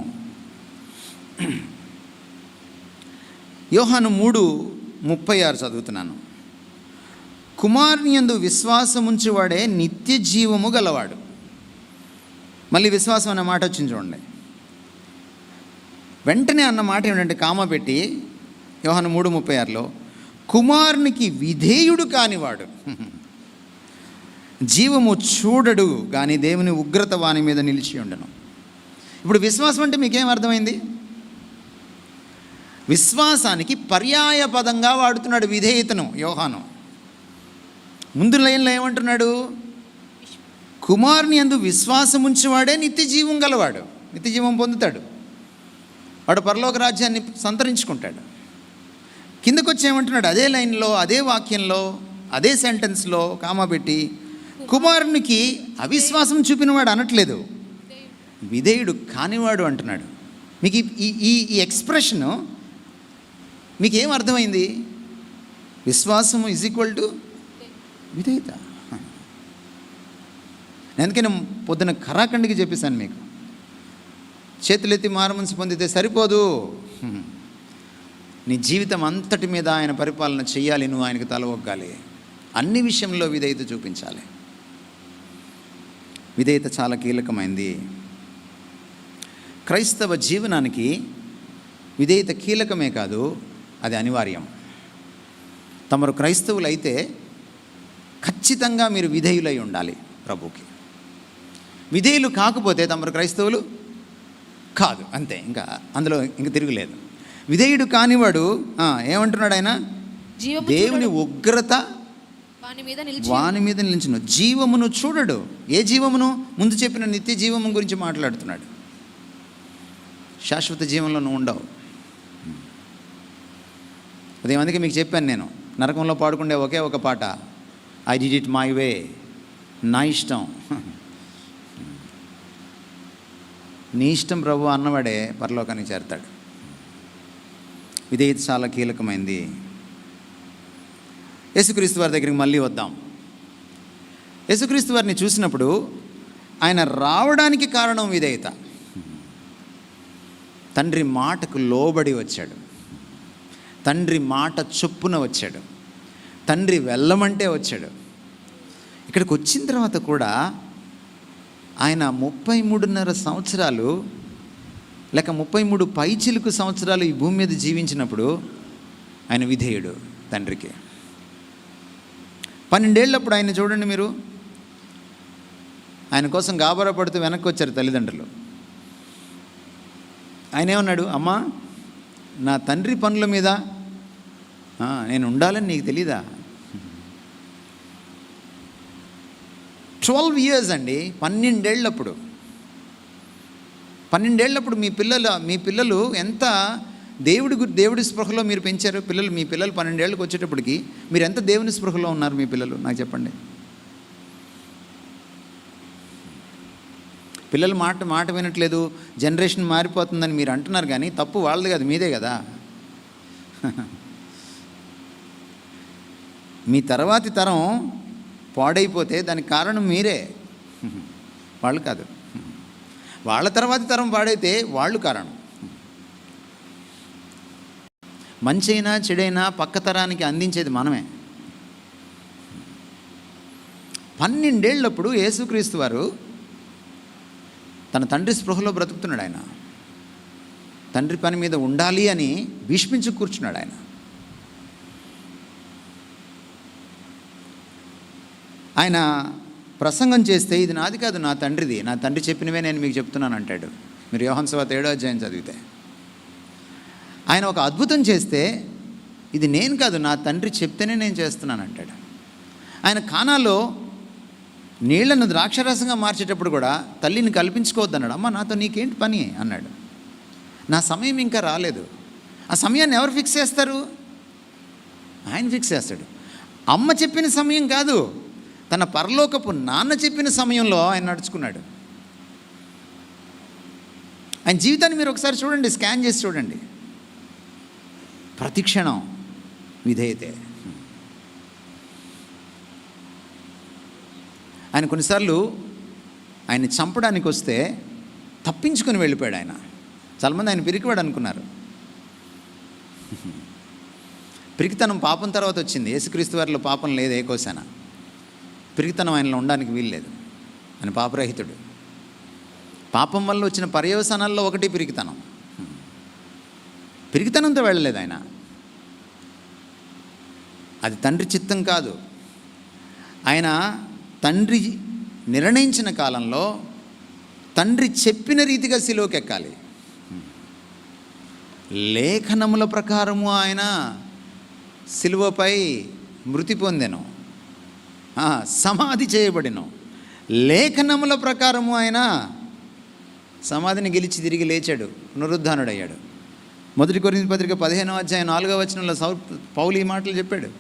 యోహాను 3:36 చదువుతున్నాను. కుమారుని యందు విశ్వాసముంచువాడే నిత్య జీవము గలవాడు. మళ్ళీ విశ్వాసం అన్న మాట వచ్చింది చూడండి. వెంటనే అన్న మాట ఏమిటంటే కామా పెట్టి యోహాను 3:36లో, కుమారునికి విధేయుడు కానివాడు జీవము చూడడు కానీ దేవుని ఉగ్రత వాని మీద నిలిచి ఉండను. ఇప్పుడు విశ్వాసం అంటే మీకేం అర్థమైంది? విశ్వాసానికి పర్యాయ పదంగా వాడుతున్నాడు విధేయతను యోహాను. ముందు లైన్లో ఏమంటున్నాడు? కుమారుని యందు విశ్వాసం ఉంచేవాడే నిత్య జీవం గలవాడు, నిత్య జీవం పొందుతాడు, వాడు పరలోక రాజ్యాన్ని సంతరించుకుంటాడు. కిందకు వచ్చి ఏమంటున్నాడు? అదే లైన్లో, అదే వాక్యంలో, అదే సెంటెన్స్లో కామా పెట్టి, కుమారునికి అవిశ్వాసం చూపినవాడు అనట్లేదు, విధేయుడు కానివాడు అంటున్నాడు. మీకు ఈ ఎక్స్ప్రెషను మీకేం అర్థమైంది? విశ్వాసము ఈజ్ ఈక్వల్ టు విధేయత. అందుకని పొద్దున ఖరాఖండికి చెప్పేశాను మీకు, చేతులెత్తి మారుమనసు పొందితే సరిపోదు, నీ జీవితం అంతటి మీద ఆయన పరిపాలన చెయ్యాలి, నువ్వు ఆయనకు తల ఒగ్గాలి, అన్ని విషయంలో విధేయత చూపించాలి. విధేయత చాలా కీలకమైంది. క్రైస్తవ జీవనానికి విధేయత కీలకమే కాదు, అది అనివార్యం. తమరు క్రైస్తవులైతే ఖచ్చితంగా మీరు విధేయులై ఉండాలి ప్రభుకి. విధేయులు కాకపోతే తమరు క్రైస్తవులు కాదు, అంతే, ఇంకా అందులో ఇంక తిరుగులేదు. విధేయుడు కానివాడు ఏమంటున్నాడు ఆయన? దేవుని ఉగ్రత వాని మీద నిలిచిన జీవమును చూడడు. ఏ జీవమును? ముందు చెప్పిన నిత్య జీవము గురించి మాట్లాడుతున్నాడు. శాశ్వత జీవంలో నువ్వు ఉండవు. అదే అందుకే మీకు చెప్పాను నేను, నరకంలో పాడుకుండే ఒకే ఒక పాట, I did it my way, నా ఇష్టం. నీ ఇష్టం ప్రభు అన్నవాడే పరలోకానికి చేరతాడు. విధేయత చాలా కీలకమైంది. యేసుక్రీస్తు వారి దగ్గరికి మళ్ళీ వద్దాం. యేసుక్రీస్తు వారిని చూసినప్పుడు ఆయన రావడానికి కారణం విధేయత. తండ్రి మాటకు లోబడి వచ్చాడు, తండ్రి మాట చొప్పున వచ్చాడు, తండ్రి వెళ్ళమంటే వచ్చాడు. ఇక్కడికి వచ్చిన తర్వాత కూడా ఆయన 33.5 సంవత్సరాలు లేక 33 పైచిలుకు సంవత్సరాలు ఈ భూమి మీద జీవించినప్పుడు ఆయన విధేయుడు తండ్రికి. 12 ఏళ్ళప్పుడు ఆయన చూడండి మీరు, ఆయన కోసం గాబరా పడుతూ వెనక్కి వచ్చారు తల్లిదండ్రులు. ఆయన ఏమన్నాడు? అమ్మా, నా తండ్రి పనుల మీద నేను ఉండాలని నీకు తెలీదా? 12 years అండి, 12 ఏళ్ళప్పుడు. 12 ఏళ్ళప్పుడు మీ పిల్లలు ఎంత దేవుడి స్పృహలో మీరు పెంచారు. మీ పిల్లలు 12 ఏళ్ళకి వచ్చేటప్పటికి మీరు ఎంత దేవుని స్పృహలో ఉన్నారు మీ పిల్లలు? నాకు చెప్పండి. పిల్లలు మాట వినట్లేదు, జనరేషన్ మారిపోతుందని మీరు అంటున్నారు, కానీ తప్పు వాళ్ళది కాదు, మీదే కదా. మీ తర్వాతి తరం పాడైపోతే దానికి కారణం మీరే, వాళ్ళు కాదు. వాళ్ళ తర్వాత తరం పాడైతే వాళ్ళు కారణం. మంచైనా చెడైనా పక్క తరానికి అందించేది మనమే. 12 ఏళ్ళప్పుడు యేసుక్రీస్తు వారు తన తండ్రి స్పృహలో బ్రతుకుతున్నాడు. ఆయన తండ్రి పని మీద ఉండాలి అని భీష్మించి కూర్చున్నాడు. ఆయన ప్రసంగం చేస్తే ఇది నాది కాదు, నా తండ్రిది, నా తండ్రి చెప్పినవే నేను మీకు చెప్తున్నాను అంటాడు. మీరు యోహాను సువార్త 7వ అధ్యాయం చదివితే ఆయన ఒక అద్భుతం చేస్తే ఇది నేను కాదు, నా తండ్రి చెప్తేనే నేను చేస్తున్నాను అంటాడు. ఆయన కానాలో నీళ్లను ద్రాక్షరసంగా మార్చేటప్పుడు కూడా తల్లిని కల్పించుకోవద్దు అన్నాడు. అమ్మ నాతో నీకేంటి పని అన్నాడు. నా సమయం ఇంకా రాలేదు. ఆ సమయాన్ని ఎవరు ఫిక్స్ చేస్తారు? ఆయన ఫిక్స్ చేస్తాడు. అమ్మ చెప్పిన సమయం కాదు, తన పరలోకపు నాన్న చెప్పిన సమయంలో ఆయన నడుచుకున్నాడు. ఆయన జీవితాన్ని మీరు ఒకసారి చూడండి, స్కాన్ చేసి చూడండి. ప్రతి క్షణం విధేయతే. ఆయన కొన్నిసార్లు ఆయన చంపడానికి వస్తే తప్పించుకొని వెళ్ళిపోయాడు. ఆయన చాలామంది ఆయన పిరికివాడు అనుకున్నారు. పిరికితనం పాపం తర్వాత వచ్చింది. యేసుక్రీస్తు వారిలో పాపం లేదు, ఏ కోశాన. పిరికితనం ఆయనలో ఉండడానికి వీల్లేదు. ఆయన పాపరహితుడు. పాపం వల్ల వచ్చిన పర్యవసానాల్లో ఒకటి పిరికితనం. పిరికితనంతో వెళ్ళలేదు ఆయన. అది తండ్రి చిత్తం కాదు. ఆయన తండ్రి నిర్ణయించిన కాలంలో తండ్రి చెప్పిన రీతిగా సిలువకి ఎక్కాలి. లేఖనముల ప్రకారము ఆయన సిలువపై మృతి పొందెను, సమాధి చేయబడిను. లేఖనముల ప్రకారము ఆయన సమాధిని గెలిచి తిరిగి లేచాడు, పునరుద్ధానుడయ్యాడు. 1 కొరింథీ పత్రిక 15వ అధ్యాయం 4వ వచనంలో పౌలు ఈ మాటలు చెప్పాడు.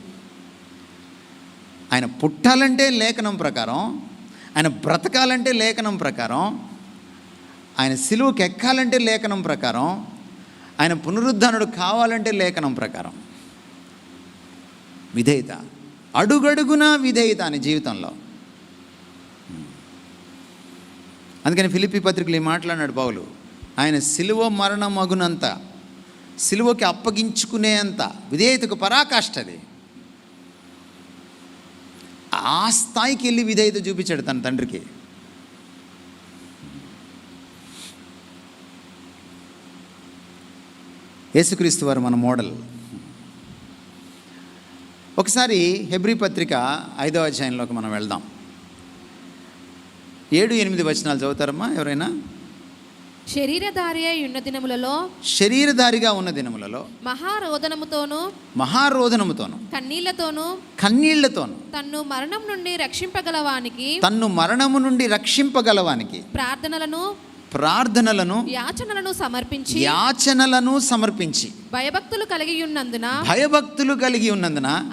ఆయన పుట్టాలంటే లేఖనం ప్రకారం, ఆయన బ్రతకాలంటే లేఖనం ప్రకారం, ఆయన సిలువకి ఎక్కాలంటే లేఖనం ప్రకారం, ఆయన పునరుద్ధానుడు కావాలంటే లేఖనం ప్రకారం. విధేయత, అడుగడుగునా విధేయత అని జీవితంలో. అందుకని ఫిలిప్పీ పత్రికలు ఈ మాట్లాడినాడు పౌలు. ఆయన సిలువ మరణం అగునంత, సిలువకి అప్పగించుకునేంత విధేయతకు పరాకాష్ఠది. ఆ స్థాయికి వెళ్ళి విధేయత చూపించాడు తన తండ్రికి. యేసుక్రీస్తు వారు మన మోడల్. ఒకసారి హెబ్రీ పత్రిక 5వ అధ్యాయంలోకి మనం వెళ్దాం. 7-8 వచనాలు చదువుతారమ్మా ఎవరైనా?
శరీరధారిగా ఉన్న దినములలో
మహారోదనముతోను కన్నీళ్లతోను
తన్ను
మరణము నుండి రక్షింపగలవానికి ప్రార్థనలను యాచనలను సమర్పించి భయభక్తులు కలిగి ఉన్నందున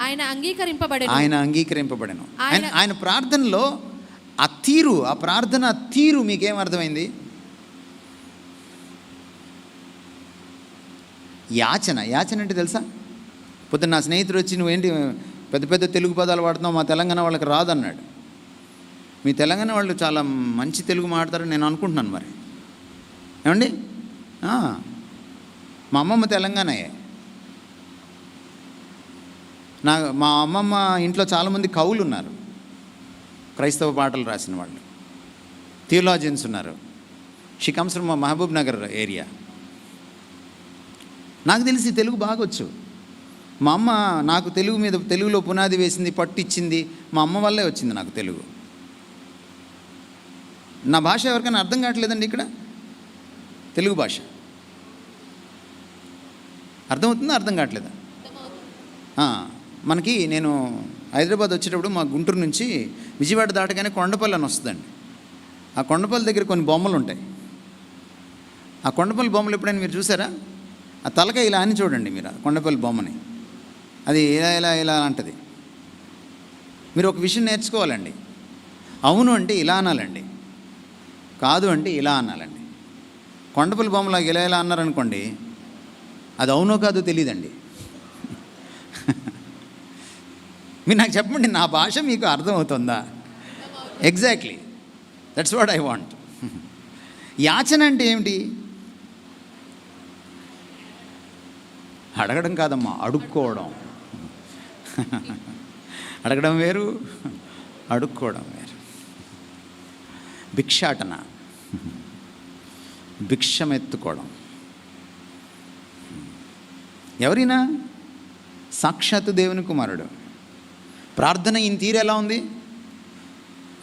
ఆయన అంగీకరింపబడెను. ఆయన ప్రార్థనలో ఆ ప్రార్థన తీరు మీకేం అర్థమైంది? యాచన అంటే తెలుసా? పొద్దున్న నా స్నేహితుడు వచ్చి నువ్వేంటి పెద్ద పెద్ద తెలుగు పదాలు వాడుతున్నావు, మా తెలంగాణ వాళ్ళకి రాదన్నాడు. మీ తెలంగాణ వాళ్ళు చాలా మంచి తెలుగు మాట్లాడతారని నేను అనుకుంటున్నాను. మరి ఏమండి, మా అమ్మమ్మ తెలంగాణయే. మా అమ్మమ్మ ఇంట్లో చాలామంది కవులు ఉన్నారు, క్రైస్తవ పాటలు రాసిన వాళ్ళు, థియోలాజియన్స్ ఉన్నారు. She comes from Mahabub Nagar area. నాకు తెలిసి తెలుగు బాగా వచ్చు. మా అమ్మ నాకు తెలుగులో పునాది వేసింది, పట్టిచ్చింది. మా అమ్మ వల్లే వచ్చింది నాకు తెలుగు. నా భాష ఎవరికైనా అర్థం కావట్లేదండి ఇక్కడ? తెలుగు భాష అర్థమవుతుందా, అర్థం కావట్లేదా? మనకి నేను హైదరాబాద్ వచ్చేటప్పుడు మా గుంటూరు నుంచి విజయవాడ దాటగానే కొండపల్లి అని వస్తుందండి. ఆ కొండపల్లి దగ్గర కొన్ని బొమ్మలు ఉంటాయి. ఆ కొండపల్లి బొమ్మలు ఎప్పుడైనా మీరు చూసారా? ఆ తలకాయ ఇలా అని చూడండి మీరు, ఆ కొండపల్లి బొమ్మని. అది ఇలా అంటది. మీరు ఒక విషయం నేర్చుకోవాలండి. అవును అంటే ఇలా అనాలండి, కాదు అంటే ఇలా అనాలండి. కొండపల్లి బొమ్మలాగా ఇలా అన్నారనుకోండి, అది అవునో కాదో తెలియదండి. మీరు నాకు చెప్పండి, నా భాష మీకు అర్థమవుతుందా? Exactly, that's what I want. యాచన అంటే ఏమిటి? అడగడం కాదమ్మా, అడుక్కోవడం. అడగడం వేరు, అడుక్కోవడం వేరు. భిక్షాటన, భిక్షమెత్తుకోవడం. ఎవరైనా సాక్షాత్తు దేవుని కుమారుడు. ప్రార్థన ఈయన తీరు ఎలా ఉంది?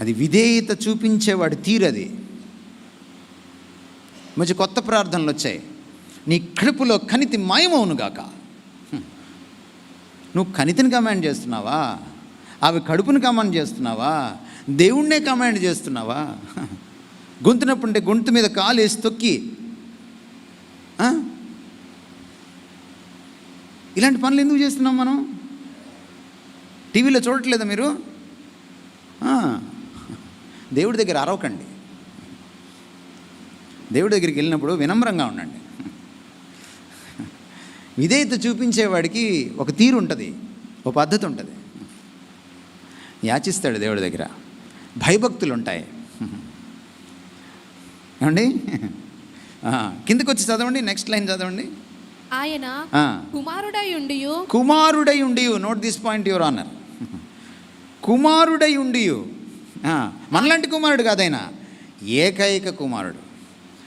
అది విధేయత చూపించేవాడి తీరు. అది మంచి కొత్త ప్రార్థనలు వచ్చాయి. నీ కడుపులో కణితి మాయమవునుగాక. నువ్వు కణితిని కమాండ్ చేస్తున్నావా? అవి కడుపుని కమాండ్ చేస్తున్నావా? దేవుణ్ణే కమాండ్ చేస్తున్నావా? గొంతునప్పుంటే గొంతు మీద కాలు వేసి తొక్కి ఇలాంటి పనులు ఎందుకు చేస్తున్నాం మనం? టీవీలో చూడట్లేదా మీరు? దేవుడి దగ్గర అరవకండి. దేవుడి దగ్గరికి వెళ్ళినప్పుడు వినమ్రంగా ఉండండి. విధేయత చూపించేవాడికి ఒక తీరు ఉంటుంది, ఒక పద్ధతి ఉంటుంది. యాచిస్తాడు దేవుడి దగ్గర, భయభక్తులు ఉంటాయి. ఏమండి? కిందకు వచ్చి చదవండి, నెక్స్ట్ లైన్ చదవండి.
ఆయన
కుమారుడై ఉండి, note this point your honour. కుమారుడై ఉండి, మనలాంటి కుమారుడు కాదైనా, ఏకైక కుమారుడు.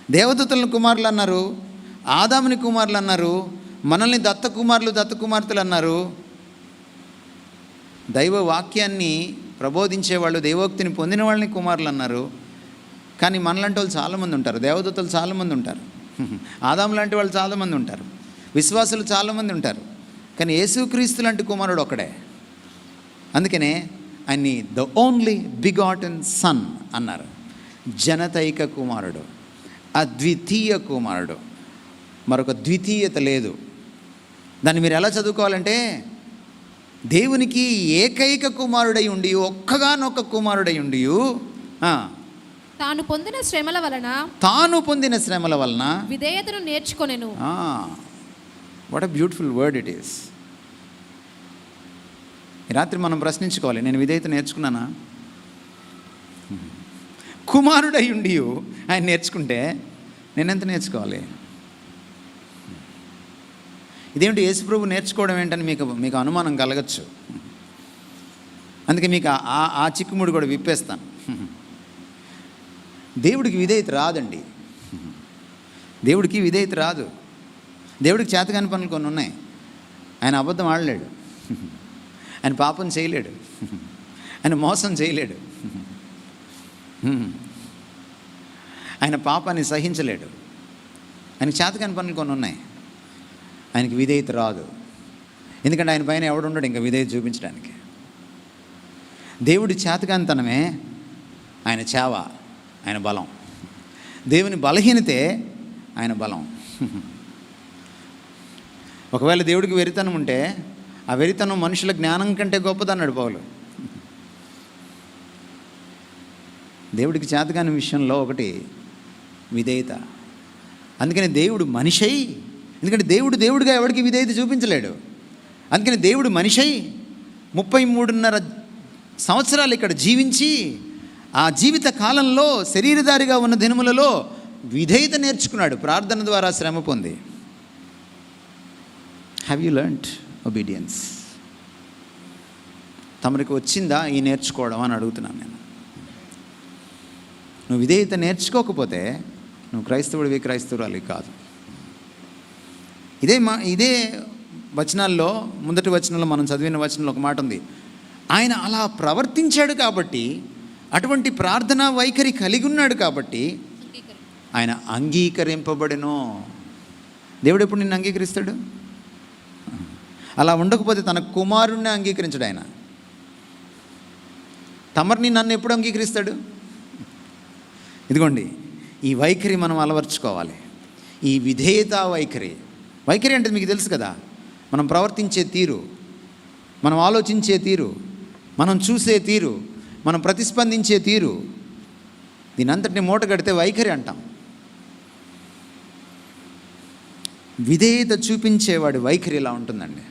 దేవదూతలను కుమారులు అన్నారు, ఆదాముని కుమారులు అన్నారు, మనల్ని దత్త కుమార్తెలు అన్నారు. దైవ వాక్యాన్ని ప్రబోధించేవాళ్ళు, దైవోక్తిని పొందిన వాళ్ళని కుమారులు అన్నారు. కానీ మనలాంటి వాళ్ళు చాలామంది ఉంటారు, దేవదూతలు చాలామంది ఉంటారు, ఆదాము లాంటి వాళ్ళు చాలామంది ఉంటారు, విశ్వాసులు చాలామంది ఉంటారు. కానీ యేసుక్రీస్తు లాంటి కుమారుడు ఒక్కడే. అందుకనే ఆయన్ని ద ఓన్లీ బిగాటన్ సన్ అన్నారు. జనతైక కుమారుడు, అద్వితీయ కుమారుడు. మరొక ద్వితీయత లేదు. దాన్ని మీరు ఎలా చదువుకోవాలంటే, దేవునికి ఏకైక కుమారుడై ఉండి, ఒక్కగానొక్క కుమారుడై ఉండి,
తాను పొందిన శ్రమల వలన విధేయతను నేర్చుకొనెను.
What a beautiful word it is. ఈ రాత్రి మనం ప్రశ్నించుకోవాలి, నేను విధేయత నేర్చుకున్నానా? కుమారుడై ఉండి ఆయన నేర్చుకుంటే నేనెంత నేర్చుకోవాలి? ఇదేమిటి యేసుప్రభు నేర్చుకోవడం ఏంటని మీకు అనుమానం కలగచ్చు. అందుకే మీకు ఆ చిక్కుముడి కూడా విప్పేస్తాను. దేవుడికి విధేయత రాదండి. దేవుడికి విధేయత రాదు. దేవుడికి చేతకాని పనులు కొన్ని ఉన్నాయి. ఆయన అబద్ధం ఆడలేడు, ఆయన పాపం చేయలేడు, ఆయన మోసం చేయలేడు, ఆయన పాపాన్ని సహించలేడు. ఆయనకి చేతకాని పనులు కొన్ని ఉన్నాయి. ఆయనకి విధేయత రాదు. ఎందుకంటే ఆయన పైన ఎవడుండడు ఇంకా విధేయత చూపించడానికి. దేవుడి చేతకానితనమే ఆయన చేవ, ఆయన బలం. దేవుని బలహీనతే ఆయన బలం. ఒకవేళ దేవుడికి వెరితనం ఉంటే ఆ వెరితనం మనుషుల జ్ఞానం కంటే గొప్పదన్నాడు పౌలు. దేవుడికి చేతకాని విషయంలో ఒకటి విధేయత. అందుకని దేవుడు మనిషై, ఎందుకంటే దేవుడుగా ఎవరికి విధేయత చూపించలేడు. అందుకని దేవుడు మనిషై 33.5 సంవత్సరాలు ఇక్కడ జీవించి, ఆ జీవిత కాలంలో శరీరధారిగా ఉన్న దినములలో విధేయత నేర్చుకున్నాడు, ప్రార్థన ద్వారా శ్రమ పొంది. Have you learned obedience? తమరికి వచ్చిందా ఈ నేర్చుకోవడం అని అడుగుతున్నాను నేను. నువ్వు విధేయత నేర్చుకోకపోతే నువ్వు క్రైస్తవురాలి కాదు. ఇదే వచనాల్లో, మొదటి వచనంలో మనం చదివిన వచనంలో ఒక మాట ఉంది. ఆయన అలా ప్రవర్తించాడు కాబట్టి, అటువంటి ప్రార్థనా వైఖరి కలిగి ఉన్నాడు కాబట్టి ఆయన అంగీకరింపబడెను. దేవుడు ఎప్పుడు నిన్ను అంగీకరిస్తాడు? అలా ఉండకపోతే తన కుమారుణ్ణి అంగీకరించడు ఆయన. తమరిని నన్ను ఎప్పుడు అంగీకరిస్తాడు? ఇదిగోండి, ఈ వైఖరి మనం అలవర్చుకోవాలి. ఈ విధేయత వైఖరి అంటే మీకు తెలుసు కదా, మనం ప్రవర్తించే తీరు, మనం ఆలోచించే తీరు, మనం చూసే తీరు, మనం ప్రతిస్పందించే తీరు, దీని అంతటిని మూట కడితే వైఖరి అంటాం. విధేయత చూపించేవాడి వైఖరి ఇలా ఉంటుందండి.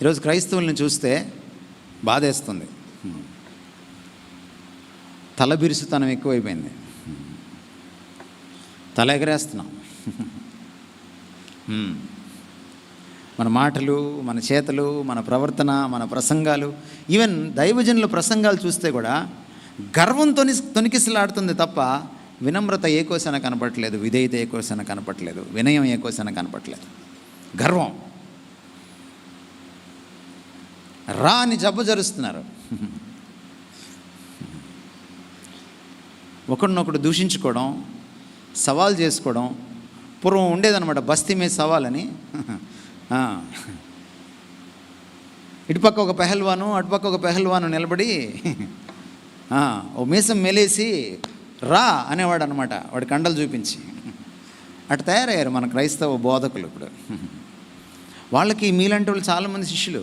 ఈరోజు క్రైస్తవుల్ని చూస్తే బాధేస్తుంది. తలబిరుసుతనం ఎక్కువైపోయింది. తల ఎగరేస్తున్నాం. మన మాటలు, మన చేతలు, మన ప్రవర్తన, మన ప్రసంగాలు, ఈవెన్ దైవజనుల ప్రసంగాలు చూస్తే కూడా గర్వంతో తొనికిసలాడుతుంది తప్ప వినమ్రత ఏ కోసన కనపడట్లేదు, విధేయత ఏ కోసన కనపడట్లేదు, వినయం ఏ కోసన కనపడట్లేదు. గర్వం రా అని జబ్బజరుస్తున్నారు. ఒకడినొకడు దూషించుకోవడం, సవాల్ చేసుకోవడం. పూర్వం ఉండేదన్నమాట బస్తీ మీద సవాలని. ఇటుపక్క ఒక పెహల్వాను, అటుపక్క ఒక పెహల్వాను నిలబడి ఓ మీసం మెలేసి రా అనేవాడు అనమాట, వాడి కండలు చూపించి. అటు తయారయ్యారు మన క్రైస్తవ బోధకులు ఇప్పుడు. వాళ్ళకి మీలాంటి వాళ్ళు చాలామంది శిష్యులు.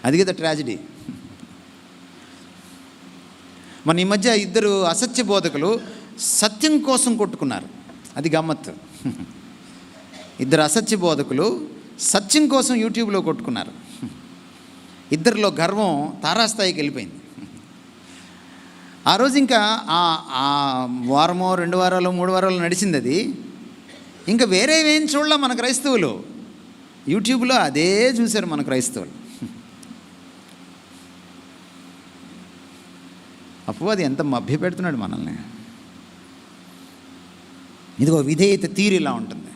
అది కదా ట్రాజడీ. మన ఈ మధ్య ఇద్దరు అసత్య బోధకులు సత్యం కోసం కొట్టుకున్నారు. అది గమ్మత్తు. ఇద్దరు అసత్య బోధకులు సత్యం కోసం యూట్యూబ్లో కొట్టుకున్నారు. ఇద్దరిలో గర్వం తారాస్థాయికి వెళ్ళిపోయింది. ఆ రోజు ఇంకా ఆ వారమో 2 వారాలు 3 వారాలు నడిచింది అది. ఇంకా వేరేవేం చూడలే మన క్రైస్తవులు. యూట్యూబ్లో అదే చూశారు మన క్రైస్తవులు. అపవాది ఎంత మభ్యపెడుతున్నాడు మనల్ని. ఇదిగో విధేయత తీరు ఇలా ఉంటుంది.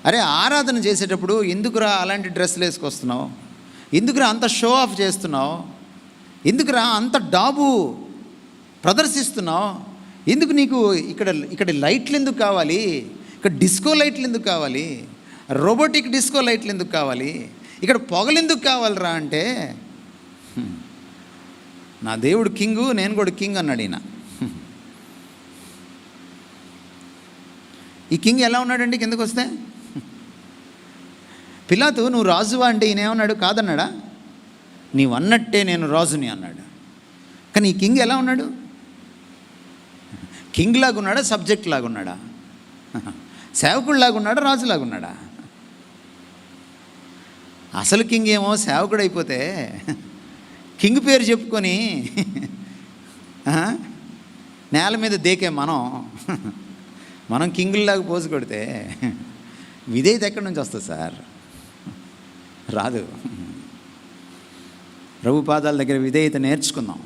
అరే ఆరాధన చేసేటప్పుడు ఎందుకురా అలాంటి డ్రెస్సులు వేసుకొస్తున్నావు, ఎందుకురా అంత షో ఆఫ్ చేస్తున్నావు, ఎందుకురా అంత డాబు ప్రదర్శిస్తున్నావు, ఎందుకు నీకు ఇక్కడ లైట్లు ఎందుకు కావాలి, ఇక్కడ డిస్కో లైట్లు ఎందుకు కావాలి, రోబోటిక్ డిస్కో లైట్లు ఎందుకు కావాలి, ఇక్కడ పొగలు ఎందుకు కావాలరా అంటే, నా దేవుడు కింగు, నేను కూడా కింగ్ అన్నాడు ఈయన. ఈ కింగ్ ఎలా ఉన్నాడండి కిందకు వస్తే? పిలాతు నువ్వు రాజువా అంటే ఈయన ఏమన్నాడు? కాదన్నాడా? నీవు అన్నట్టే నేను రాజుని అన్నాడు. కానీ ఈ కింగ్ ఎలా ఉన్నాడు? కింగ్ లాగా ఉన్నాడా, సబ్జెక్ట్ లాగా ఉన్నాడా, సేవకుడు లాగా ఉన్నాడా, రాజులాగా ఉన్నాడా? అసలు కింగ్ ఏమో సేవకుడు అయిపోతే కింగ్ పేరు చెప్పుకొని నేల మీద దేకే మనం కింగుల్లాగా పోజు కొడితే విధేయత ఎక్కడి నుంచి వస్తుంది సార్? రాదు. ప్రభు పాదాల దగ్గర విధేయత నేర్చుకుందాం.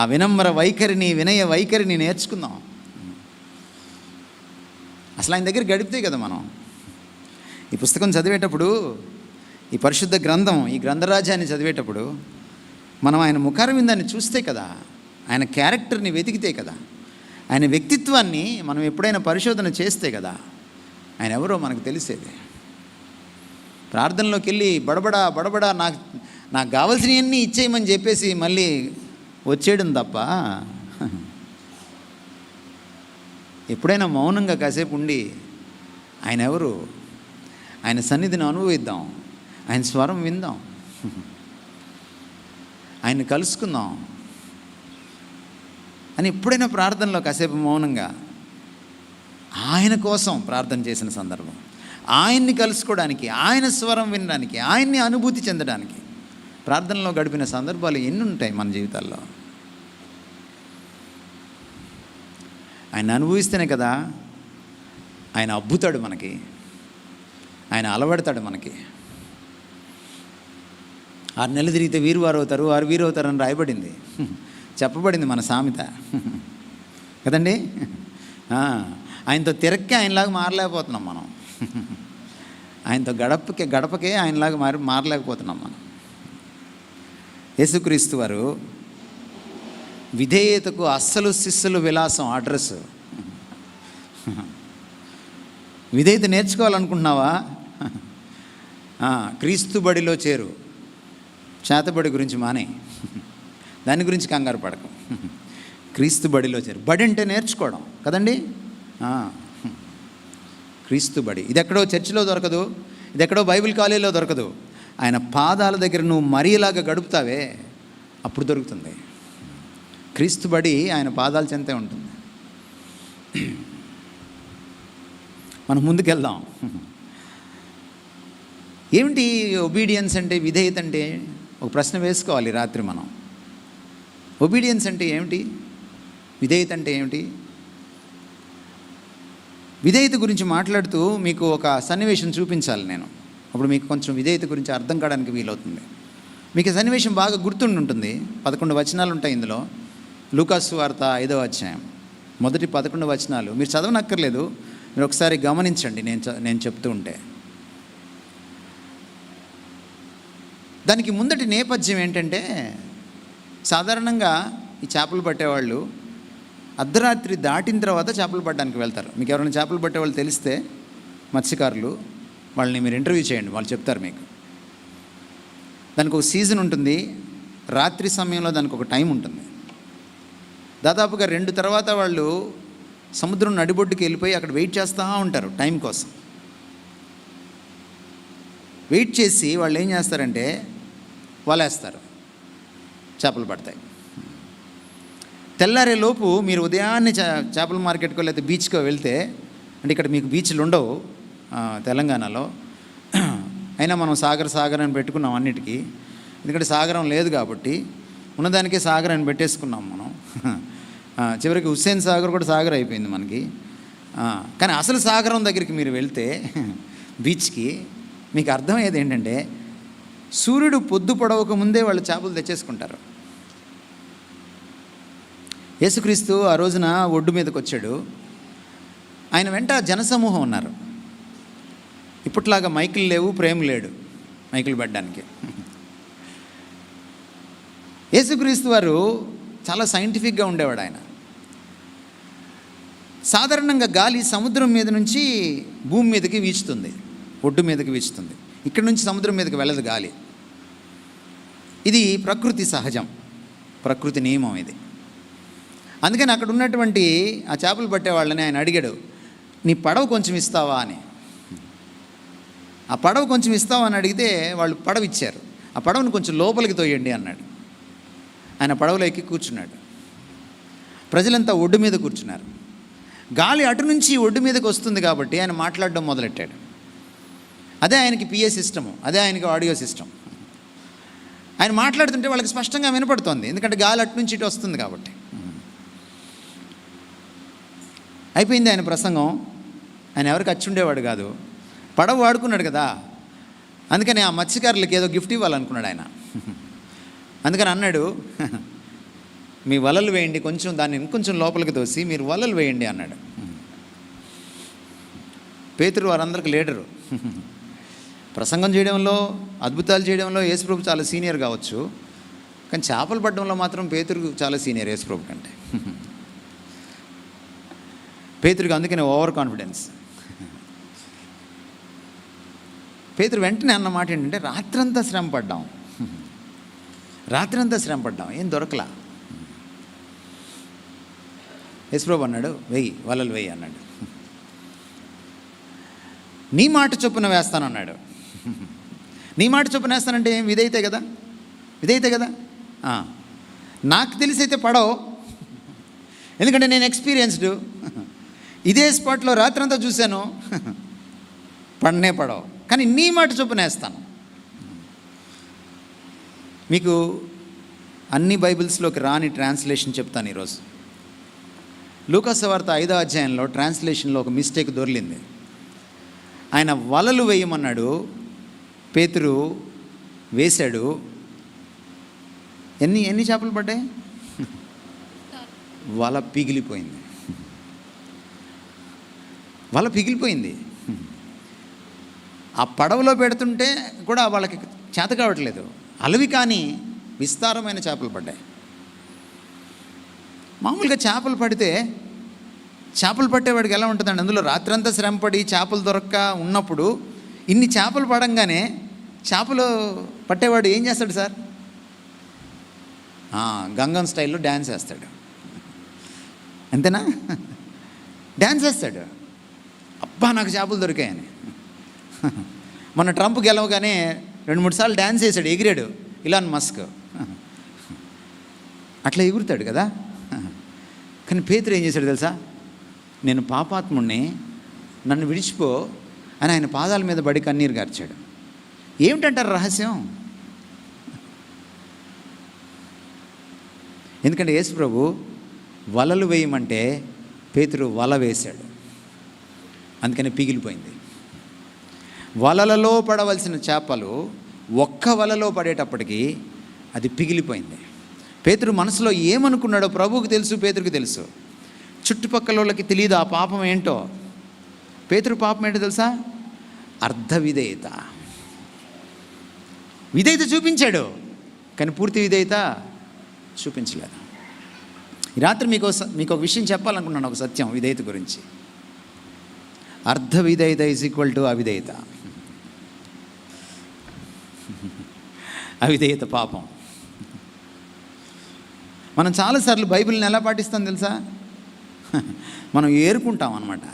ఆ వినమ్ర వైఖరిని, వినయ వైఖరిని నేర్చుకుందాం. అసలు ఆయన దగ్గర గడిపితే కదా మనం ఈ పుస్తకం చదివేటప్పుడు, ఈ పరిశుద్ధ గ్రంథం, ఈ గ్రంథరాజ్యాన్ని చదివేటప్పుడు మనం ఆయన ముఖారవిందాన్ని చూస్తే కదా, ఆయన క్యారెక్టర్ని వెతికితే కదా, ఆయన వ్యక్తిత్వాన్ని మనం ఎప్పుడైనా పరిశోధన చేస్తే కదా ఆయన ఎవరో మనకు తెలిసేది. ప్రార్థనలోకి వెళ్ళి బడబడా నాకు కావాల్సినవన్నీ ఇచ్చేయమని చెప్పేసి మళ్ళీ వచ్చేయడం తప్ప, ఎప్పుడైనా మౌనంగా కాసేపు ఉండి ఆయన ఎవరు, ఆయన సన్నిధిని అనుభవిద్దాం, ఆయన స్వరం విందాం, ఆయన్ని కలుసుకుందాం అని ఎప్పుడైనా ప్రార్థనలో కాసేపు మౌనంగా ఆయన కోసం ప్రార్థన చేసిన సందర్భం, ఆయన్ని కలుసుకోవడానికి, ఆయన స్వరం వినడానికి, ఆయన్ని అనుభూతి చెందడానికి ప్రార్థనలో గడిపిన సందర్భాలు ఎన్ని ఉంటాయి మన జీవితాల్లో. ఆయన అనుభవిస్తేనే కదా ఆయన అబ్బుతాడు మనకి, ఆయన అలవడతాడు మనకి. 6 నెలలు తిరిగితే వీరు అవుతారు, వారు వీరు అవుతారని రాయబడింది, చెప్పబడింది మన సామెత కదండి. ఆయనతో తిరక్కే ఆయనలాగా మారలేకపోతున్నాం మనం. ఆయనతో గడపకే ఆయనలాగా మారలేకపోతున్నాం మనం. యేసుక్రీస్తు వారు విధేయతకు అస్సలు శిస్సులు విలాసం అడ్రస్. విధేయత నేర్చుకోవాలనుకుంటున్నావా? క్రీస్తు బడిలో చేరు. చేతబడి గురించి మానే, దాని గురించి కంగారు పడకు. క్రీస్తు బడిలో చేరు. బడి అంటే నేర్చుకోవడం కదండి. క్రీస్తు బడి ఇది ఎక్కడో చర్చిలో దొరకదు, ఇది ఎక్కడో బైబిల్ కాలేజీలో దొరకదు. ఆయన పాదాల దగ్గర నువ్వు మరీలాగా గడుపుతావే అప్పుడు దొరుకుతుంది. క్రీస్తు బడి ఆయన పాదాల చెంతే ఉంటుంది. మనం ముందుకెళ్దాం. ఏమిటి ఒబీడియన్స్ అంటే, విధేయత అంటే? ఒక ప్రశ్న వేసుకోవాలి రాత్రి మనం. ఒబీడియన్స్ అంటే ఏమిటి? విధేయత అంటే ఏమిటి? విధేయత గురించి మాట్లాడుతూ మీకు ఒక సన్నివేశం చూపించాలి నేను. అప్పుడు మీకు కొంచెం విధేయత గురించి అర్థం కావడానికి వీలవుతుంది. మీకు ఈ సన్నివేశం బాగా గుర్తుండి ఉంటుంది. 11 వచనాలు ఉంటాయి ఇందులో. లూకాసు వార్త 5వ అధ్యాయం మొదటి 11 వచనాలు. మీరు చదవనక్కర్లేదు, మీరు ఒకసారి గమనించండి నేను చెప్తూ ఉంటే. దానికి ముందటి నేపథ్యం ఏంటంటే, సాధారణంగా ఈ చేపలు పట్టేవాళ్ళు అర్ధరాత్రి దాటిన తర్వాత చేపలు పట్టడానికి వెళ్తారు. మీకు ఎవరైనా చేపలు పట్టేవాళ్ళు తెలిస్తే మత్స్యకారులు, వాళ్ళని మీరు ఇంటర్వ్యూ చేయండి, వాళ్ళు చెప్తారు మీకు. దానికి ఒక సీజన్ ఉంటుంది, రాత్రి సమయంలో దానికి ఒక టైం ఉంటుంది. దాదాపుగా 2 తర్వాత వాళ్ళు సముద్రం నడిబొడ్డుకి వెళ్ళిపోయి అక్కడ వెయిట్ చేస్తూ ఉంటారు టైం కోసం. వెయిట్ చేసి వాళ్ళు ఏం చేస్తారంటే వలేస్తారు, చేపలు పడతాయి. తెల్లారే లోపు మీరు ఉదయాన్నే చేపల మార్కెట్కో లేకపోతే బీచ్కో వెళ్తే, అంటే ఇక్కడ మీకు బీచ్లు ఉండవు తెలంగాణలో, అయినా మనం సాగర్ అని పెట్టుకున్నాం అన్నిటికీ. ఎందుకంటే సాగరం లేదు కాబట్టి ఉన్నదానికే సాగర్ అని పెట్టేసుకున్నాం మనం. చివరికి హుస్సేన్ సాగర్ కూడా సాగర్ అయిపోయింది మనకి. కానీ అసలు సాగరం దగ్గరికి మీరు వెళ్తే బీచ్కి, మీకు అర్థమయ్యేది ఏంటంటే, సూర్యుడు పొద్దు పొడవక ముందే వాళ్ళు చేపలు తెచ్చేసుకుంటారు. యేసుక్రీస్తు ఆ రోజున ఒడ్డు మీదకి వచ్చాడు. ఆయన వెంట జనసమూహం ఉన్నారు. ఇప్పట్లాగా మైకులు లేవు, ప్రేమ లేడు మైకులు పెట్టడానికి. యేసుక్రీస్తు వారు చాలా సైంటిఫిక్గా ఉండేవాడు. ఆయన సాధారణంగా గాలి సముద్రం మీద నుంచి భూమి మీదకి వీచుతుంది, ఒడ్డు మీదకి వీచుతుంది. ఇక్కడ నుంచి సముద్రం మీదకి వెళ్ళదు గాలి. ఇది ప్రకృతి సహజం, ప్రకృతి నియమం ఇది. అందుకని అక్కడ ఉన్నటువంటి ఆ చేపలు పట్టే వాళ్ళని ఆయన అడిగాడు, నీ పడవ కొంచెం ఇస్తావా అని. ఆ పడవ కొంచెం ఇస్తావా అని అడిగితే వాళ్ళు పడవ ఇచ్చారు. ఆ పడవను కొంచెం లోపలికి తోయండి అన్నాడు. ఆయన పడవలో ఎక్కి కూర్చున్నాడు. ప్రజలంతా ఒడ్డు మీద కూర్చున్నారు. గాలి అటు నుంచి ఒడ్డు మీదకి వస్తుంది కాబట్టి ఆయన మాట్లాడడం మొదలెట్టాడు. అదే ఆయనకి పిఏ సిస్టము, అదే ఆయనకి ఆడియో సిస్టమ్. ఆయన మాట్లాడుతుంటే వాళ్ళకి స్పష్టంగా వినపడుతోంది, ఎందుకంటే గాలి అటు నుంచి ఇటు వస్తుంది కాబట్టి. అయిపోయింది ఆయన ప్రసంగం. ఆయన ఎవరికి వచ్చి ఉండేవాడు కాదు, పడవ వాడుకున్నాడు కదా. అందుకని ఆ మత్స్యకారులకి ఏదో గిఫ్ట్ ఇవ్వాలనుకున్నాడు ఆయన. అందుకని అన్నాడు, మీ వలలు వేయండి, కొంచెం దాన్ని ఇంకొంచెం లోపలికి తోసి మీరు వలలు వేయండి అన్నాడు. పేతురు వారందరికి లీడరు. ప్రసంగం చేయడంలో, అద్భుతాలు చేయడంలో యేసుప్రభు చాలా సీనియర్ కావచ్చు, కానీ చేపలు పట్టడంలో మాత్రం పేతురు చాలా సీనియర్ యేసుప్రభు కంటే. పేతురికి అందుకనే ఓవర్ కాన్ఫిడెన్స్. పేతురు వెంటనే అన్న మాట ఏంటంటే, రాత్రంతా శ్రమ పడ్డాం, ఏం దొరకలా. యేసుప్రభు అన్నాడు, వలలు వెయ్యి అన్నాడు. నీ మాట చొప్పున వేస్తానన్నాడు. నీ మాట చొప్పున వేస్తానంటే ఏం? విధేయతే కదా. నాకు తెలిసైతే పడవు, ఎందుకంటే నేను ఎక్స్పీరియన్స్డ్. ఇదే స్పాట్లో రాత్రంతా చూశాను, పడవు. కానీ నీ మాట చొప్పున వేస్తాను. మీకు అన్ని బైబిల్స్లోకి రాని ట్రాన్స్లేషన్ చెప్తాను ఈరోజు. లూకాసు వార్త 5వ అధ్యాయంలో ట్రాన్స్లేషన్లో ఒక మిస్టేక్ దొర్లింది. ఆయన వలలు వేయమన్నాడు, పేతురు వేశాడు. ఎన్ని చేపలు పడ్డాయి? వల పిగిలిపోయింది. ఆ పడవలో పెడుతుంటే కూడా వాళ్ళకి చేత కావట్లేదు. అలవి కానీ విస్తారమైన చేపలు పడ్డాయి. మామూలుగా చేపలు పడితే, చేపలు పట్టేవాడికి ఎలా ఉంటుందండి, అందులో రాత్రంతా శ్రమపడి చేపలు దొరక్క ఉన్నప్పుడు ఇన్ని చేపలు పడంగానే చేపలు పట్టేవాడు ఏం చేస్తాడు సార్? గంగం స్టైల్లో డ్యాన్స్ వేస్తాడు. అంతేనా? డ్యాన్స్ వేస్తాడు, అబ్బా నాకు చేపలు దొరికాయని. మొన్న ట్రంప్ గెలవగానే 2-3 సార్లు డ్యాన్స్ వేసాడు, ఎగిరాడు ఇలాన్ మస్క్. అట్లా ఎగురుతాడు కదా. కానీ పేతురు ఏం చేశాడు తెలుసా? నేను పాపాత్ముణ్ణి, నన్ను విడిచిపో అని ఆయన పాదాల మీద పడి కన్నీరు గార్చాడు. ఏమిటంటారు రహస్యం?
ఎందుకంటే యేసు ప్రభు వలలు వేయమంటే పేతురు వల వేశాడు, అందుకని పిగిలిపోయింది. వలలలో పడవలసిన చేపలు ఒక్క వలలో పడేటప్పటికి అది పిగిలిపోయింది. పేతురు మనసులో ఏమనుకున్నాడో ప్రభువుకి తెలుసు, పేతురుకి తెలుసు. చుట్టుపక్కల వాళ్ళకి తెలియదు ఆ పాపం ఏంటో. పేతురు పాపం ఏంటో తెలుసా? అర్ధ విధేయత. విధేయత చూపించాడు కానీ పూర్తి విధేయత చూపించలేదు. ఈ రాత్రి మీకు ఒక విషయం చెప్పాలనుకున్నాను, ఒక సత్యం విధేయత గురించి. అర్ధ విధేయత ఈజ్ ఈక్వల్ టు అవిధేయత. అవిధేయత పాపం. మనం చాలాసార్లు బైబిల్ని ఎలా పాటిస్తాం తెలుసా? మనం ఏరుకుంటాం అన్నమాట.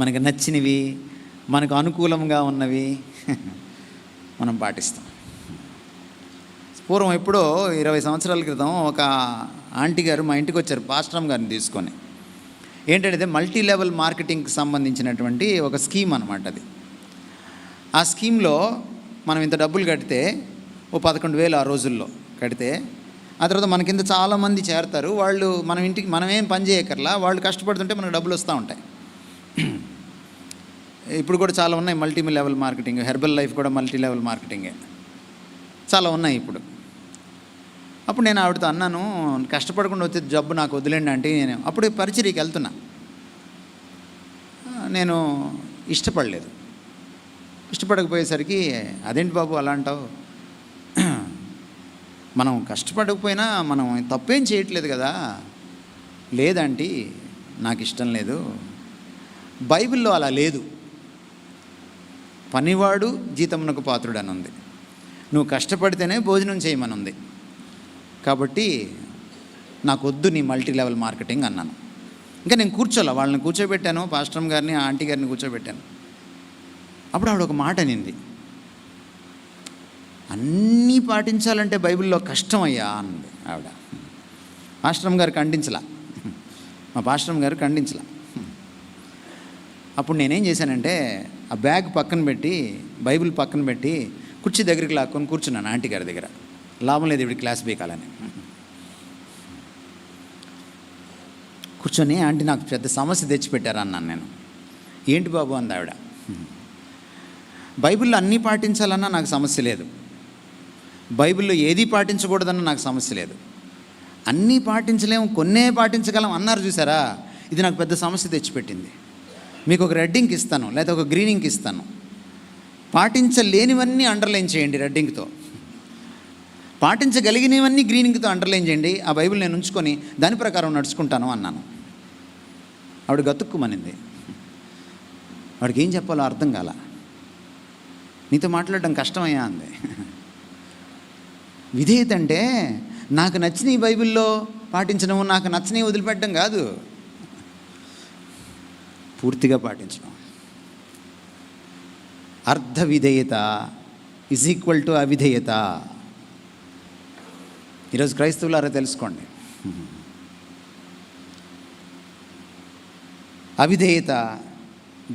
మనకు నచ్చినవి, మనకు అనుకూలంగా ఉన్నవి మనం పాటిస్తాం. పూర్వం ఎప్పుడో 20 సంవత్సరాల క్రితం ఒక ఆంటీ గారు మా ఇంటికి వచ్చారు పాస్టర్ గారిని తీసుకొని. ఏంటంటే మల్టీ లెవెల్ మార్కెటింగ్కి సంబంధించినటువంటి ఒక స్కీమ్ అనమాట అది. ఆ స్కీమ్లో మనం ఇంత డబ్బులు కడితే ఓ 11,000 ఆ రోజుల్లో కడితే, ఆ తర్వాత మన కింద చాలామంది చేరతారు. వాళ్ళు మనం ఇంటికి మనమేం పని చేయక్కర్లా, వాళ్ళు కష్టపడుతుంటే మనకు డబ్బులు వస్తూ ఉంటాయి. ఇప్పుడు కూడా చాలా ఉన్నాయి multi level marketing. Herbal life కూడా మల్టీ లెవెల్ మార్కెటింగే, చాలా ఉన్నాయి ఇప్పుడు. అప్పుడు నేను ఆవిడతో అన్నాను, కష్టపడకుండా వచ్చే జబ్బు నాకు వదిలేండి అంటే. నేను అప్పుడు పరిచర్యకి వెళ్తున్నా, నేను ఇష్టపడలేదు. ఇష్టపడకపోయేసరికి అదేంటి బాబు అలా అంటావు, మనం కష్టపడకపోయినా మనం తప్పేం చేయట్లేదు కదా. లేదంటే నాకు ఇష్టం లేదు, బైబిల్లో అలా లేదు. పనివాడు జీతమునకు పాత్రుడు అని ఉంది, నువ్వు కష్టపడితేనే భోజనం చేయమని ఉంది. కాబట్టి నాకు వద్దు నీ మల్టీ లెవెల్ మార్కెటింగ్ అన్నాను. ఇంకా నేను కూర్చోలే, వాళ్ళని కూర్చోబెట్టాను, పాస్టర్ గారిని ఆంటీ గారిని కూర్చోబెట్టాను. అప్పుడు ఆవిడ ఒక మాట అనింది, అన్నీ పాటించాలంటే బైబిల్లో కష్టం అయ్యా అన్నది ఆవిడ. పాస్టర్ గారు ఖండించలా, మా పాస్టర్ గారు ఖండించలా. అప్పుడు నేనేం చేశానంటే ఆ బ్యాగ్ పక్కన పెట్టి, బైబిల్ పక్కన పెట్టి కుర్చీ దగ్గరికి లాక్కొని కూర్చున్నాను ఆంటీ గారి దగ్గర. లాభం లేదు ఇవి క్లాస్ బీకాలని. కూర్చొని, ఆంటీ నాకు పెద్ద సమస్య తెచ్చిపెట్టారు అన్నాను నేను. ఏంటి బాబు అంది ఆవిడ. బైబిల్లో అన్నీ పాటించాలన్నా నాకు సమస్య లేదు, బైబిల్లో ఏది పాటించకూడదన్నా నాకు సమస్య లేదు. అన్నీ పాటించలేము, కొన్నే పాటించగలం అన్నారు చూసారా, ఇది నాకు పెద్ద సమస్య తెచ్చిపెట్టింది. మీకు ఒక రెడ్డింగ్కి ఇస్తాను, లేదా ఒక గ్రీనింగ్కి ఇస్తాను. పాటించలేనివన్నీ అండర్లైన్ చేయండి రెడ్డింగ్తో, పాటించగలిగినవన్నీ గ్రీనింగ్తో అండర్లైన్ చేయండి. ఆ బైబిల్ నేను ఉంచుకొని దాని ప్రకారం నడుచుకుంటాను అన్నాను. ఆవిడ గతుక్కుమనింది. వాడికి ఏం చెప్పాలో అర్థం కాల. నీతో మాట్లాడడం కష్టమయ్యా అంది. విధేయత అంటే నాకు నచ్చిన ఈ బైబిల్లో పాటించడం, నాకు నచ్చని వదిలిపెట్టడం కాదు, పూర్తిగా పాటించడం. అర్ధ విధేయత ఈజ్ ఈక్వల్ టు అవిధేయత. ఈరోజు క్రైస్తవులారా తెలుసుకోండి, అవిధేయత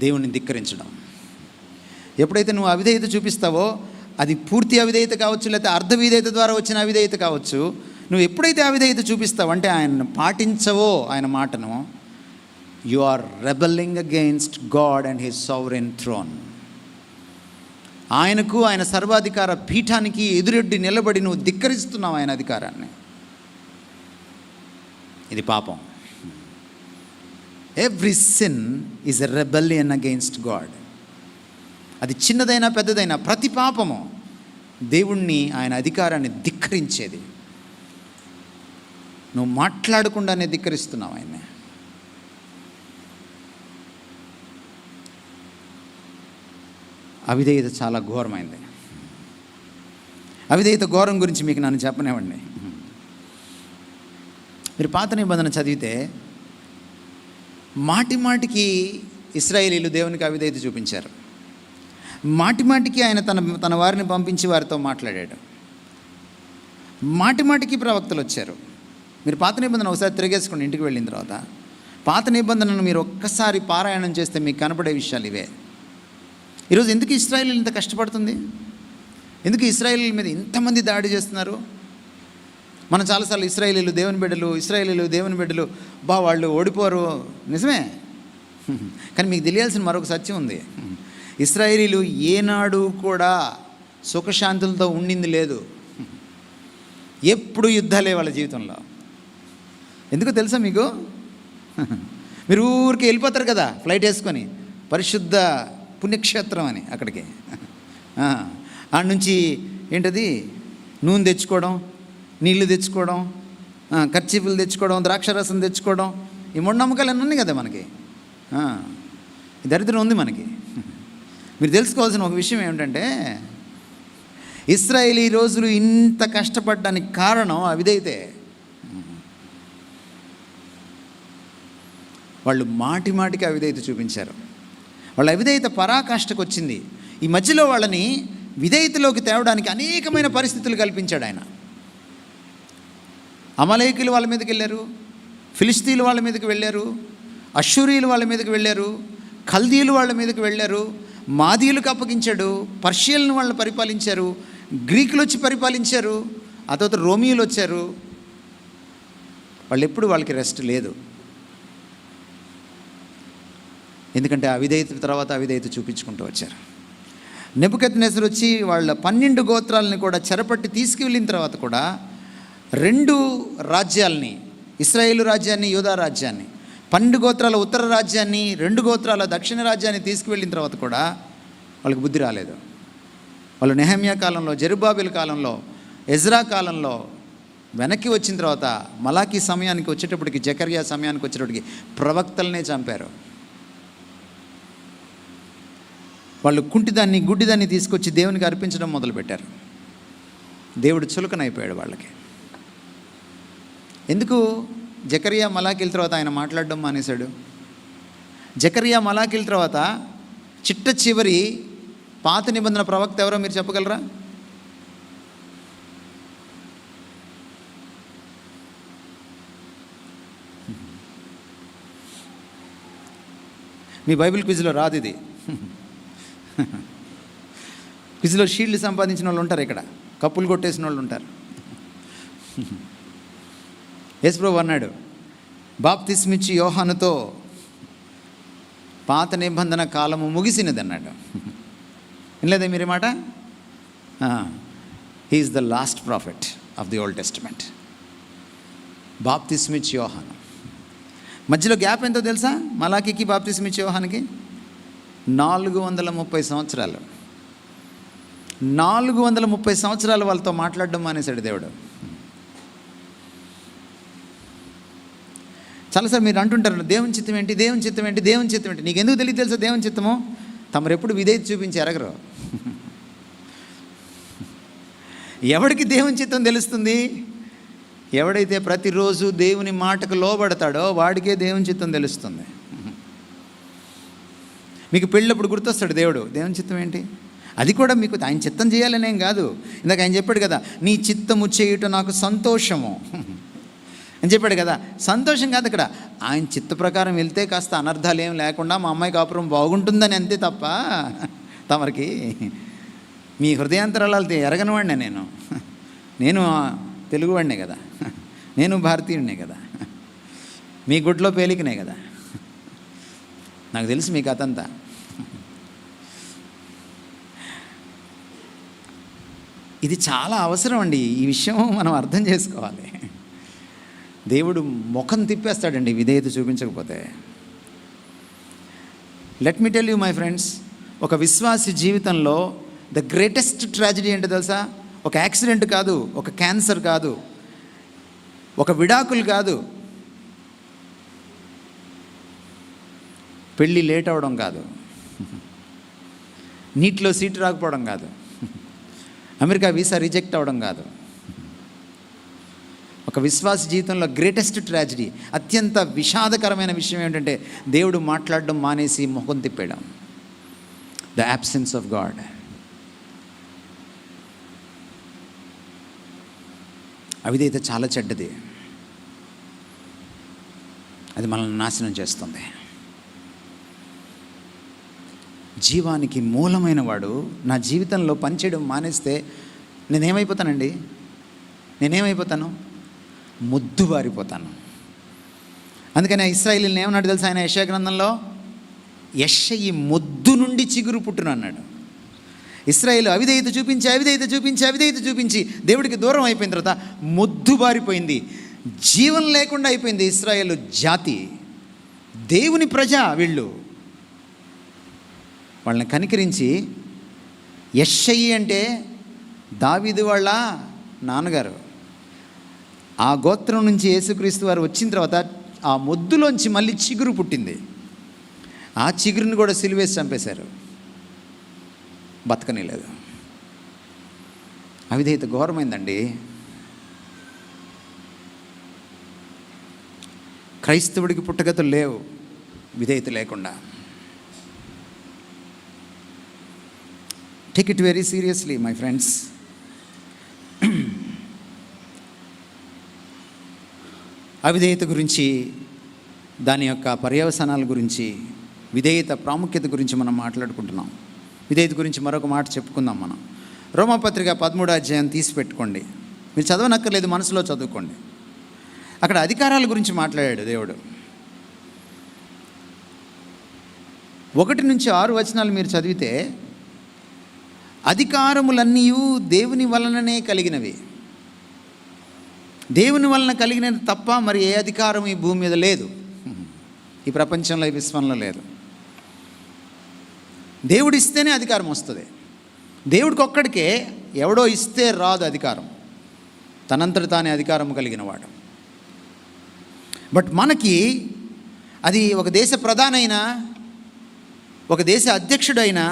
దేవుణ్ణి ధిక్కరించడం. ఎప్పుడైతే నువ్వు అవిధేయత చూపిస్తావో, అది పూర్తి అవిధేయత కావచ్చు, లేకపోతే అర్ధ విధేయత ద్వారా వచ్చిన అవిధేయత కావచ్చు. నువ్వు ఎప్పుడైతే అవిధేయత చూపిస్తావు అంటే ఆయన పాటించవో ఆయన మాటను, you are rebelling against God and his sovereign throne. ఆయనకు, ఆయన సర్వాధికార పీఠానికి ఎదురెడ్డి నిలబడి నువ్వు ధిక్కరిస్తున్నావు ఆయన అధికారాన్ని. ఇది పాపం. Every sin is a rebellion against God. అది చిన్నదైనా పెద్దదైనా ప్రతి పాపము దేవుణ్ణి, ఆయన అధికారాన్ని ధిక్కరించేది. నువ్వు మాట్లాడకుండానే ధిక్కరిస్తున్నావు ఆయన్ని. అవిధేయత చాలా ఘోరమైంది. అవిధేయత ఘోరం గురించి మీకు నన్ను చెప్పనివ్వండి. మీరు పాత నిబంధన చదివితే మాటి మాటికి ఇశ్రాయేలీలు దేవునికి అవిధేయత చూపించారు. మాటి మాటికి ఆయన తన వారిని పంపించి వారితో మాట్లాడాడు. మాటి మాటికి ప్రవక్తలు వచ్చారు. మీరు పాత నిబంధన ఒకసారి తిరిగేసుకోండి ఇంటికి వెళ్ళిన తర్వాత. పాత నిబంధనను మీరు ఒక్కసారి పారాయణం చేస్తే మీకు కనపడే విషయాలు ఇవే. ఈరోజు ఎందుకు ఇశ్రాయేలు ఇంత కష్టపడుతుంది? ఎందుకు ఇశ్రాయేలు మీద ఇంతమంది దాడి చేస్తున్నారు? మనం చాలాసార్లు ఇశ్రాయేలీలు దేవుని బిడ్డలు వాళ్ళు ఓడిపోరు, నిజమే. కానీ మీకు తెలియాల్సిన మరొక సత్యం ఉంది. ఇశ్రాయేలీలు ఏనాడు కూడా సుఖశాంతులతో ఉండింది లేదు. ఎప్పుడు యుద్ధాలే వాళ్ళ జీవితంలో. ఎందుకో తెలుసా మీకు? మీరు ఊరికి వెళ్ళిపోతారు కదా ఫ్లైట్ వేసుకొని, పరిశుద్ధ పుణ్యక్షేత్రం అని అక్కడికి. ఆడ నుంచి ఏంటది, నూనె తెచ్చుకోవడం, నీళ్లు తెచ్చుకోవడం, కర్చీపులు తెచ్చుకోవడం, ద్రాక్షరసం తెచ్చుకోవడం, ఈ మూఢనమ్మకాలు అన్నీ ఉన్నాయి కదా మనకి. ఈ దరిద్రం ఉంది మనకి. మీరు తెలుసుకోవాల్సిన ఒక విషయం ఏమిటంటే, ఇశ్రాయేలీ రోజులు ఇంత కష్టపడడానికి కారణం అవిధేయతే. వాళ్ళు మాటికి అవిధేయత చూపించారు. వాళ్ళ అవిధేయత పరాకాష్ఠకు వచ్చింది. ఈ మధ్యలో వాళ్ళని విధేయతలోకి తేవడానికి అనేకమైన పరిస్థితులు కల్పించాడు ఆయన. అమలేకులు వాళ్ళ మీదకి వెళ్ళారు, ఫిలిస్తీన్లు వాళ్ళ మీదకి వెళ్ళారు, అష్షూరీయులు వాళ్ళ మీదకి వెళ్ళారు, కల్దీయులు వాళ్ళ మీదకి వెళ్ళారు, మాదీయులకు అప్పగించాడు, పర్షియన్లు వాళ్ళని పరిపాలించారు, గ్రీకులు వచ్చి పరిపాలించారు, ఆ తర్వాత రోమియోలు వచ్చారు. వాళ్ళు ఎప్పుడు వాళ్ళకి రెస్ట్ లేదు. ఎందుకంటే అవిధేయత తర్వాత అవిధేయత చూపించుకుంటూ వచ్చారు. నెబుకద్నెజరు వచ్చి వాళ్ళ 12 గోత్రాలని కూడా చెరపట్టి తీసుకువెళ్ళిన తర్వాత కూడా 2 రాజ్యాలని, ఇశ్రాయేలు రాజ్యాన్ని, యూదా రాజ్యాన్ని, 12 గోత్రాల ఉత్తర రాజ్యాన్ని, 2 గోత్రాల దక్షిణ రాజ్యాన్ని తీసుకువెళ్ళిన తర్వాత కూడా వాళ్ళకి బుద్ధి రాలేదు. వాళ్ళు నెహమ్యా కాలంలో, జెరుబ్బాబెలు కాలంలో, ఎజ్రా కాలంలో వెనక్కి వచ్చిన తర్వాత మలాకీ సమయానికి వచ్చేటప్పటికి, జకర్యా సమయానికి వచ్చేటప్పటికి ప్రవక్తలనే చంపారు. వాళ్ళు కుంటిదాన్ని, గుడ్డిదాన్ని తీసుకొచ్చి దేవునికి అర్పించడం మొదలుపెట్టారు. దేవుడు చులకనైపోయాడు వాళ్ళకి. ఎందుకు? జకర్యా మలాకీల తర్వాత ఆయన మాట్లాడడం మానేశాడు. జకర్యా మలాకీల తర్వాత చిట్ట చివరి పాత నిబంధన ప్రవక్త ఎవరో మీరు చెప్పగలరా? మీ బైబిల్ క్విజ్లో రాదు ఇది. క్విజ్లో షీల్డ్ సంపాదించిన వాళ్ళు ఉంటారు, ఇక్కడ కప్పులు కొట్టేసిన వాళ్ళు ఉంటారు. యేసుప్రభువు అన్నాడు, బాప్తిస్మిచ్చి యోహానుతో పాత నిబంధన కాలము ముగిసినది అన్నాడు. వినలేదా మీరు మాట? He's the last prophet of the old testament. బాప్తిస్మిచ్చి యోహాను. మధ్యలో గ్యాప్ ఎంతో తెలుసా? మలాకీకి బాప్తిస్మిచ్చి యోహానికి 430 సంవత్సరాలు. 430 సంవత్సరాలు వాళ్ళతో మాట్లాడడం మానేశాడు దేవుడు. చాలాసార్లు మీరు అంటుంటారు, దేవుని చిత్తం ఏంటి, దేవుని చిత్తం ఏంటి, దేవుని చిత్తం ఏంటి. నీకు ఎందుకు తెలియదు తెలుసా దేవుని చిత్తము? తమరు ఎప్పుడు విధేయత చూపించి ఎరగరు. ఎవడికి దేవుని చిత్తం తెలుస్తుంది? ఎవడైతే ప్రతిరోజు దేవుని మాటకు లోబడతాడో వాడికే దేవుని చిత్తం తెలుస్తుంది. మీకు పెళ్ళప్పుడు గుర్తొస్తాడు దేవుడు, దేవుని చిత్తం ఏంటి? అది కూడా మీకు ఆయన చిత్తం చేయాలనేం కాదు. ఇందాక ఆయన చెప్పాడు కదా, నీ చిత్తము చేయుట నాకు సంతోషము అని చెప్పాడు కదా. సంతోషం కాదు ఇక్కడ, ఆయన చిత్త ప్రకారం వెళ్తే కాస్త అనర్థాలు ఏం లేకుండా మా అమ్మాయి కాపురం బాగుంటుందని అంతే తప్ప, తమరికి మీ హృదయాంతరాలు ఎరగనివాడినే నేను తెలుగువాడినే కదా, నేను భారతీయుడినే కదా, మీ గుడ్లో పేలికనే కదా, నాకు తెలుసు మీ కథ అంతా. ఇది చాలా అవసరం అండి. ఈ విషయం మనం అర్థం చేసుకోవాలి. దేవుడు ముఖం తిప్పేస్తాడండి విధేయత చూపించకపోతే. Let me tell you my friends, ఒక విశ్వాసి జీవితంలో ద గ్రేటెస్ట్ ట్రాజడీ ఏంటో తెలుసా? ఒక యాక్సిడెంట్ కాదు, ఒక క్యాన్సర్ కాదు, ఒక విడాకులు కాదు, పెళ్ళి లేట్ అవ్వడం కాదు, నీటిలో సీటు రాకపోవడం కాదు, అమెరికా వీసా రిజెక్ట్ అవ్వడం కాదు. ఒక విశ్వాస జీవితంలో గ్రేటెస్ట్ ట్రాజడీ, అత్యంత విషాదకరమైన విషయం ఏంటంటే దేవుడు మాట్లాడడం మానేసి ముఖం తిప్పేయడం. The absence of God. అవిధేయత చాలా చెడ్డది. అది మనల్ని నాశనం చేస్తుంది. జీవానికి మూలమైన వాడు నా జీవితంలో పనిచేయడం మానేస్తే నేనేమైపోతాను? మొద్దుబారిపోతాను. అందుకని ఇశ్రాయేలీయులను ఏమన్నాడు తెలుసా ఆయన యెషయా గ్రంథంలో? యెషయి మొద్దు నుండి చిగురు పుట్టును అన్నాడు. ఇశ్రాయేలు అవిధేయత చూపించి దేవుడికి దూరం అయిపోయిన తర్వాత మొద్దుబారిపోయింది, జీవం లేకుండా అయిపోయింది ఇశ్రాయేలు జాతి. దేవుని ప్రజ వీళ్ళు. వాళ్ళని కనికరించి, యెషయి అంటే దావీదు వాళ్ళ నాన్నగారు, ఆ గోత్రం నుంచి యేసుక్రీస్తు వారు వచ్చిన తర్వాత ఆ మొద్దులోంచి మళ్ళీ చిగురు పుట్టింది. ఆ చిగురుని కూడా సిలువేసి చంపేశారు, బతకనిలేదు. అవిధేయత ఘోరమైందండి. క్రైస్తవుడికి పుట్టగతులు లేవు విధేయత లేకుండా. Take it very seriously my friends. అవిధేయత గురించి, దాని యొక్క పర్యవసానాల గురించి, విధేయత ప్రాముఖ్యత గురించి మనం మాట్లాడుకుంటున్నాం. విధేయత గురించి మరొక మాట చెప్పుకుందాం మనం. రోమాపత్రిక 13వ అధ్యాయం తీసి పెట్టుకోండి. మీరు చదవనక్కర్లేదు, మనసులో చదువుకోండి. అక్కడ అధికారాల గురించి మాట్లాడాడు దేవుడు. 1 నుంచి 6 వచనాలు మీరు చదివితే, అధికారములన్నీ దేవుని వలననే కలిగినవి. దేవుని వలన కలిగినది తప్ప మరి ఏ అధికారం ఈ భూమి మీద లేదు, ఈ ప్రపంచంలో, ఈ విశ్వంలో లేదు. దేవుడు ఇస్తేనే అధికారం వస్తుంది. దేవుడికి ఒక్కడికే, ఎవడో ఇస్తే రాదు అధికారం. తనంతట తానే అధికారం కలిగిన వాడు. బట్ మనకి అది ఒక దేశ ప్రధానైనా, ఒక దేశ అధ్యక్షుడైనా,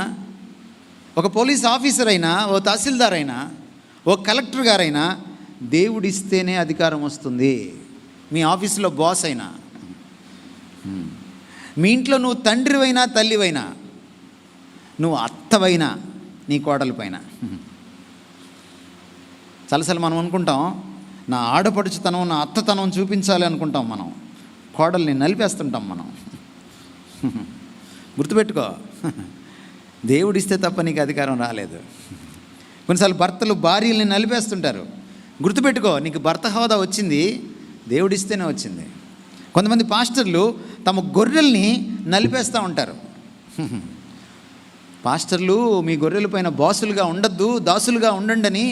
ఒక పోలీస్ ఆఫీసర్ అయినా, ఓ తహసీల్దార్ అయినా, ఓ కలెక్టర్ గారైనా దేవుడిస్తేనే అధికారం వస్తుంది. మీ ఆఫీసులో బాస్ అయినా, మీ ఇంట్లో నువ్వు తండ్రివైనా తల్లివైనా, నువ్వు అత్తవైనా నీ కోడలి పైన. చాలాసార్లు మనం అనుకుంటాం, నా ఆడపడుచుతనం, నా అత్తతనం చూపించాలి అనుకుంటాం. మనం కోడల్ని నలిపేస్తుంటాం మనం. గుర్తుపెట్టుకో, దేవుడిస్తే తప్ప నీకు అధికారం రాలేదు. కొన్నిసార్లు భర్తలు భార్యల్ని నలిపేస్తుంటారు. గుర్తుపెట్టుకో, నీకు భర్త హోదా వచ్చింది దేవుడిస్తేనే వచ్చింది. కొంతమంది పాస్టర్లు తమ గొర్రెల్ని నలిపేస్తూ ఉంటారు. పాస్టర్లు మీ గొర్రెల పైన బాసులుగా ఉండద్దు, దాసులుగా ఉండండి అని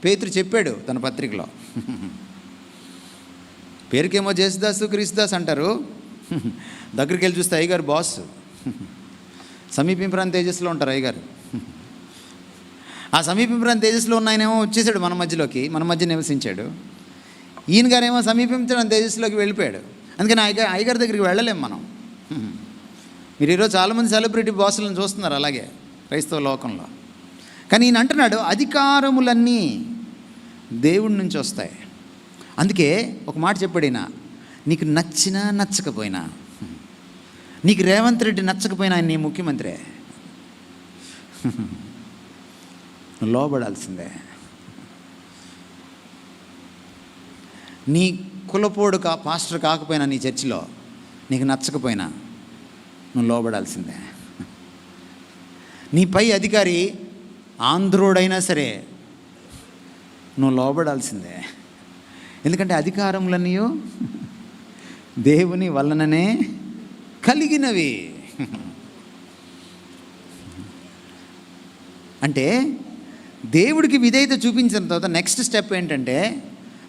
పేతురు చెప్పాడు తన పత్రికలో. పేరుకేమో జేసుదాసు క్రీస్తుదాస్ అంటారు, దగ్గరికి వెళ్ళి చూస్తే అయ్యగారు బాస్. సమీపింపురాని తేజస్సులో ఉంటారు అయ్యగారు. ఆ సమీపింపురాని తేజస్సులో ఉన్న ఆయనేమో వచ్చేసాడు మన మధ్యలోకి, మన మధ్య నివసించాడు. ఈయన గారేమో సమీపించడం తేజస్సులోకి వెళ్ళిపోయాడు. అందుకని అయ్యగారి దగ్గరికి వెళ్ళలేం మనం. మీరు ఈరోజు చాలామంది సెలబ్రిటీ బాసులను చూస్తున్నారు అలాగే క్రైస్తవ లోకంలో. కానీ ఈయన అంటున్నాడు, అధికారములన్నీ దేవుడి నుంచి వస్తాయి. అందుకే ఒక మాట చెప్పాడు ఈయన, నీకు నచ్చినా నచ్చకపోయినా, నీకు రేవంత్ రెడ్డి నచ్చకపోయినా ఆయన నీ ముఖ్యమంత్రే, లోబడాల్సిందే. నీ కులపోడు పాస్టర్ కాకపోయినా నీ చర్చిలో నీకు నచ్చకపోయినా నువ్వు లోబడాల్సిందే. నీ పై అధికారి ఆంధ్రోడైనా సరే నువ్వు లోబడాల్సిందే. ఎందుకంటే అధికారములన్నీ దేవుని వలననే కలిగినవి. అంటే దేవుడికి విధేయత చూపించిన తర్వాత నెక్స్ట్ స్టెప్ ఏంటంటే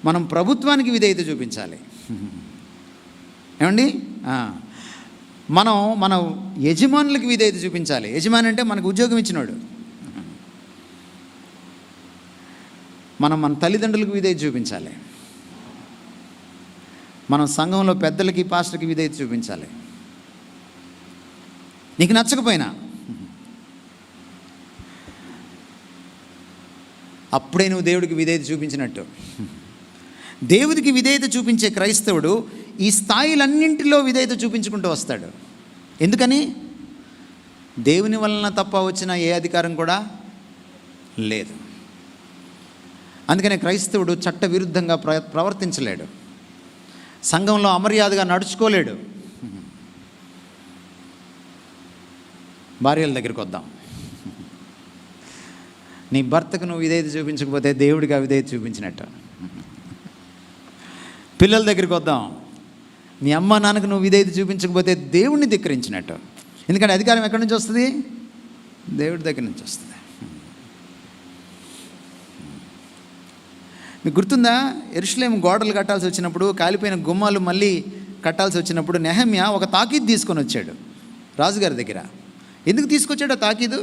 మనం ప్రభుత్వానికి విధేయత చూపించాలి. ఏమండి, మనం మన యజమానులకు విధేయత చూపించాలి. యజమాని అంటే మనకు ఉద్యోగం ఇచ్చినాడు. మనం మన తల్లిదండ్రులకు విధేయత చూపించాలి. మనం సంఘంలో పెద్దలకి, పాస్టర్కి విధేయత చూపించాలి. నీకు నచ్చకపోయినా అప్పుడే నువ్వు దేవుడికి విధేయత చూపించినట్టు. దేవుడికి విధేయత చూపించే క్రైస్తవుడు ఈ స్థాయిలన్నింటిలో విధేయత చూపించుకుంటూ వస్తాడు. ఎందుకని? దేవుని వలన తప్ప వచ్చిన ఏ అధికారం కూడా లేదు. అందుకనే క్రైస్తవుడు చట్ట విరుద్ధంగా ప్రవర్తించలేడు, సంఘంలో అమర్యాదగా నడుచుకోలేడు. భార్యల దగ్గరికి వద్దాం. నీ భర్తకు నువ్వు విధేయత చూపించకపోతే దేవుడికి అవిధేయత చూపించినట్టు. పిల్లల దగ్గరికి వద్దాం. మీ అమ్మ నాన్నకు నువ్వు విధేయత చూపించకపోతే దేవుణ్ణి ధిక్కరించినట్టు. ఎందుకంటే అధికారం ఎక్కడి నుంచి వస్తుంది? దేవుడి దగ్గర నుంచి వస్తుంది. మీకు గుర్తుందా, యెరూషలేము గోడలు కట్టాల్సి వచ్చినప్పుడు, కాలిపోయిన గుమ్మాలు మళ్ళీ కట్టాల్సి వచ్చినప్పుడు నెహమ్యా ఒక తాకీదు తీసుకొని వచ్చాడు రాజుగారి దగ్గర. ఎందుకు తీసుకొచ్చాడు ఆ తాకీదు?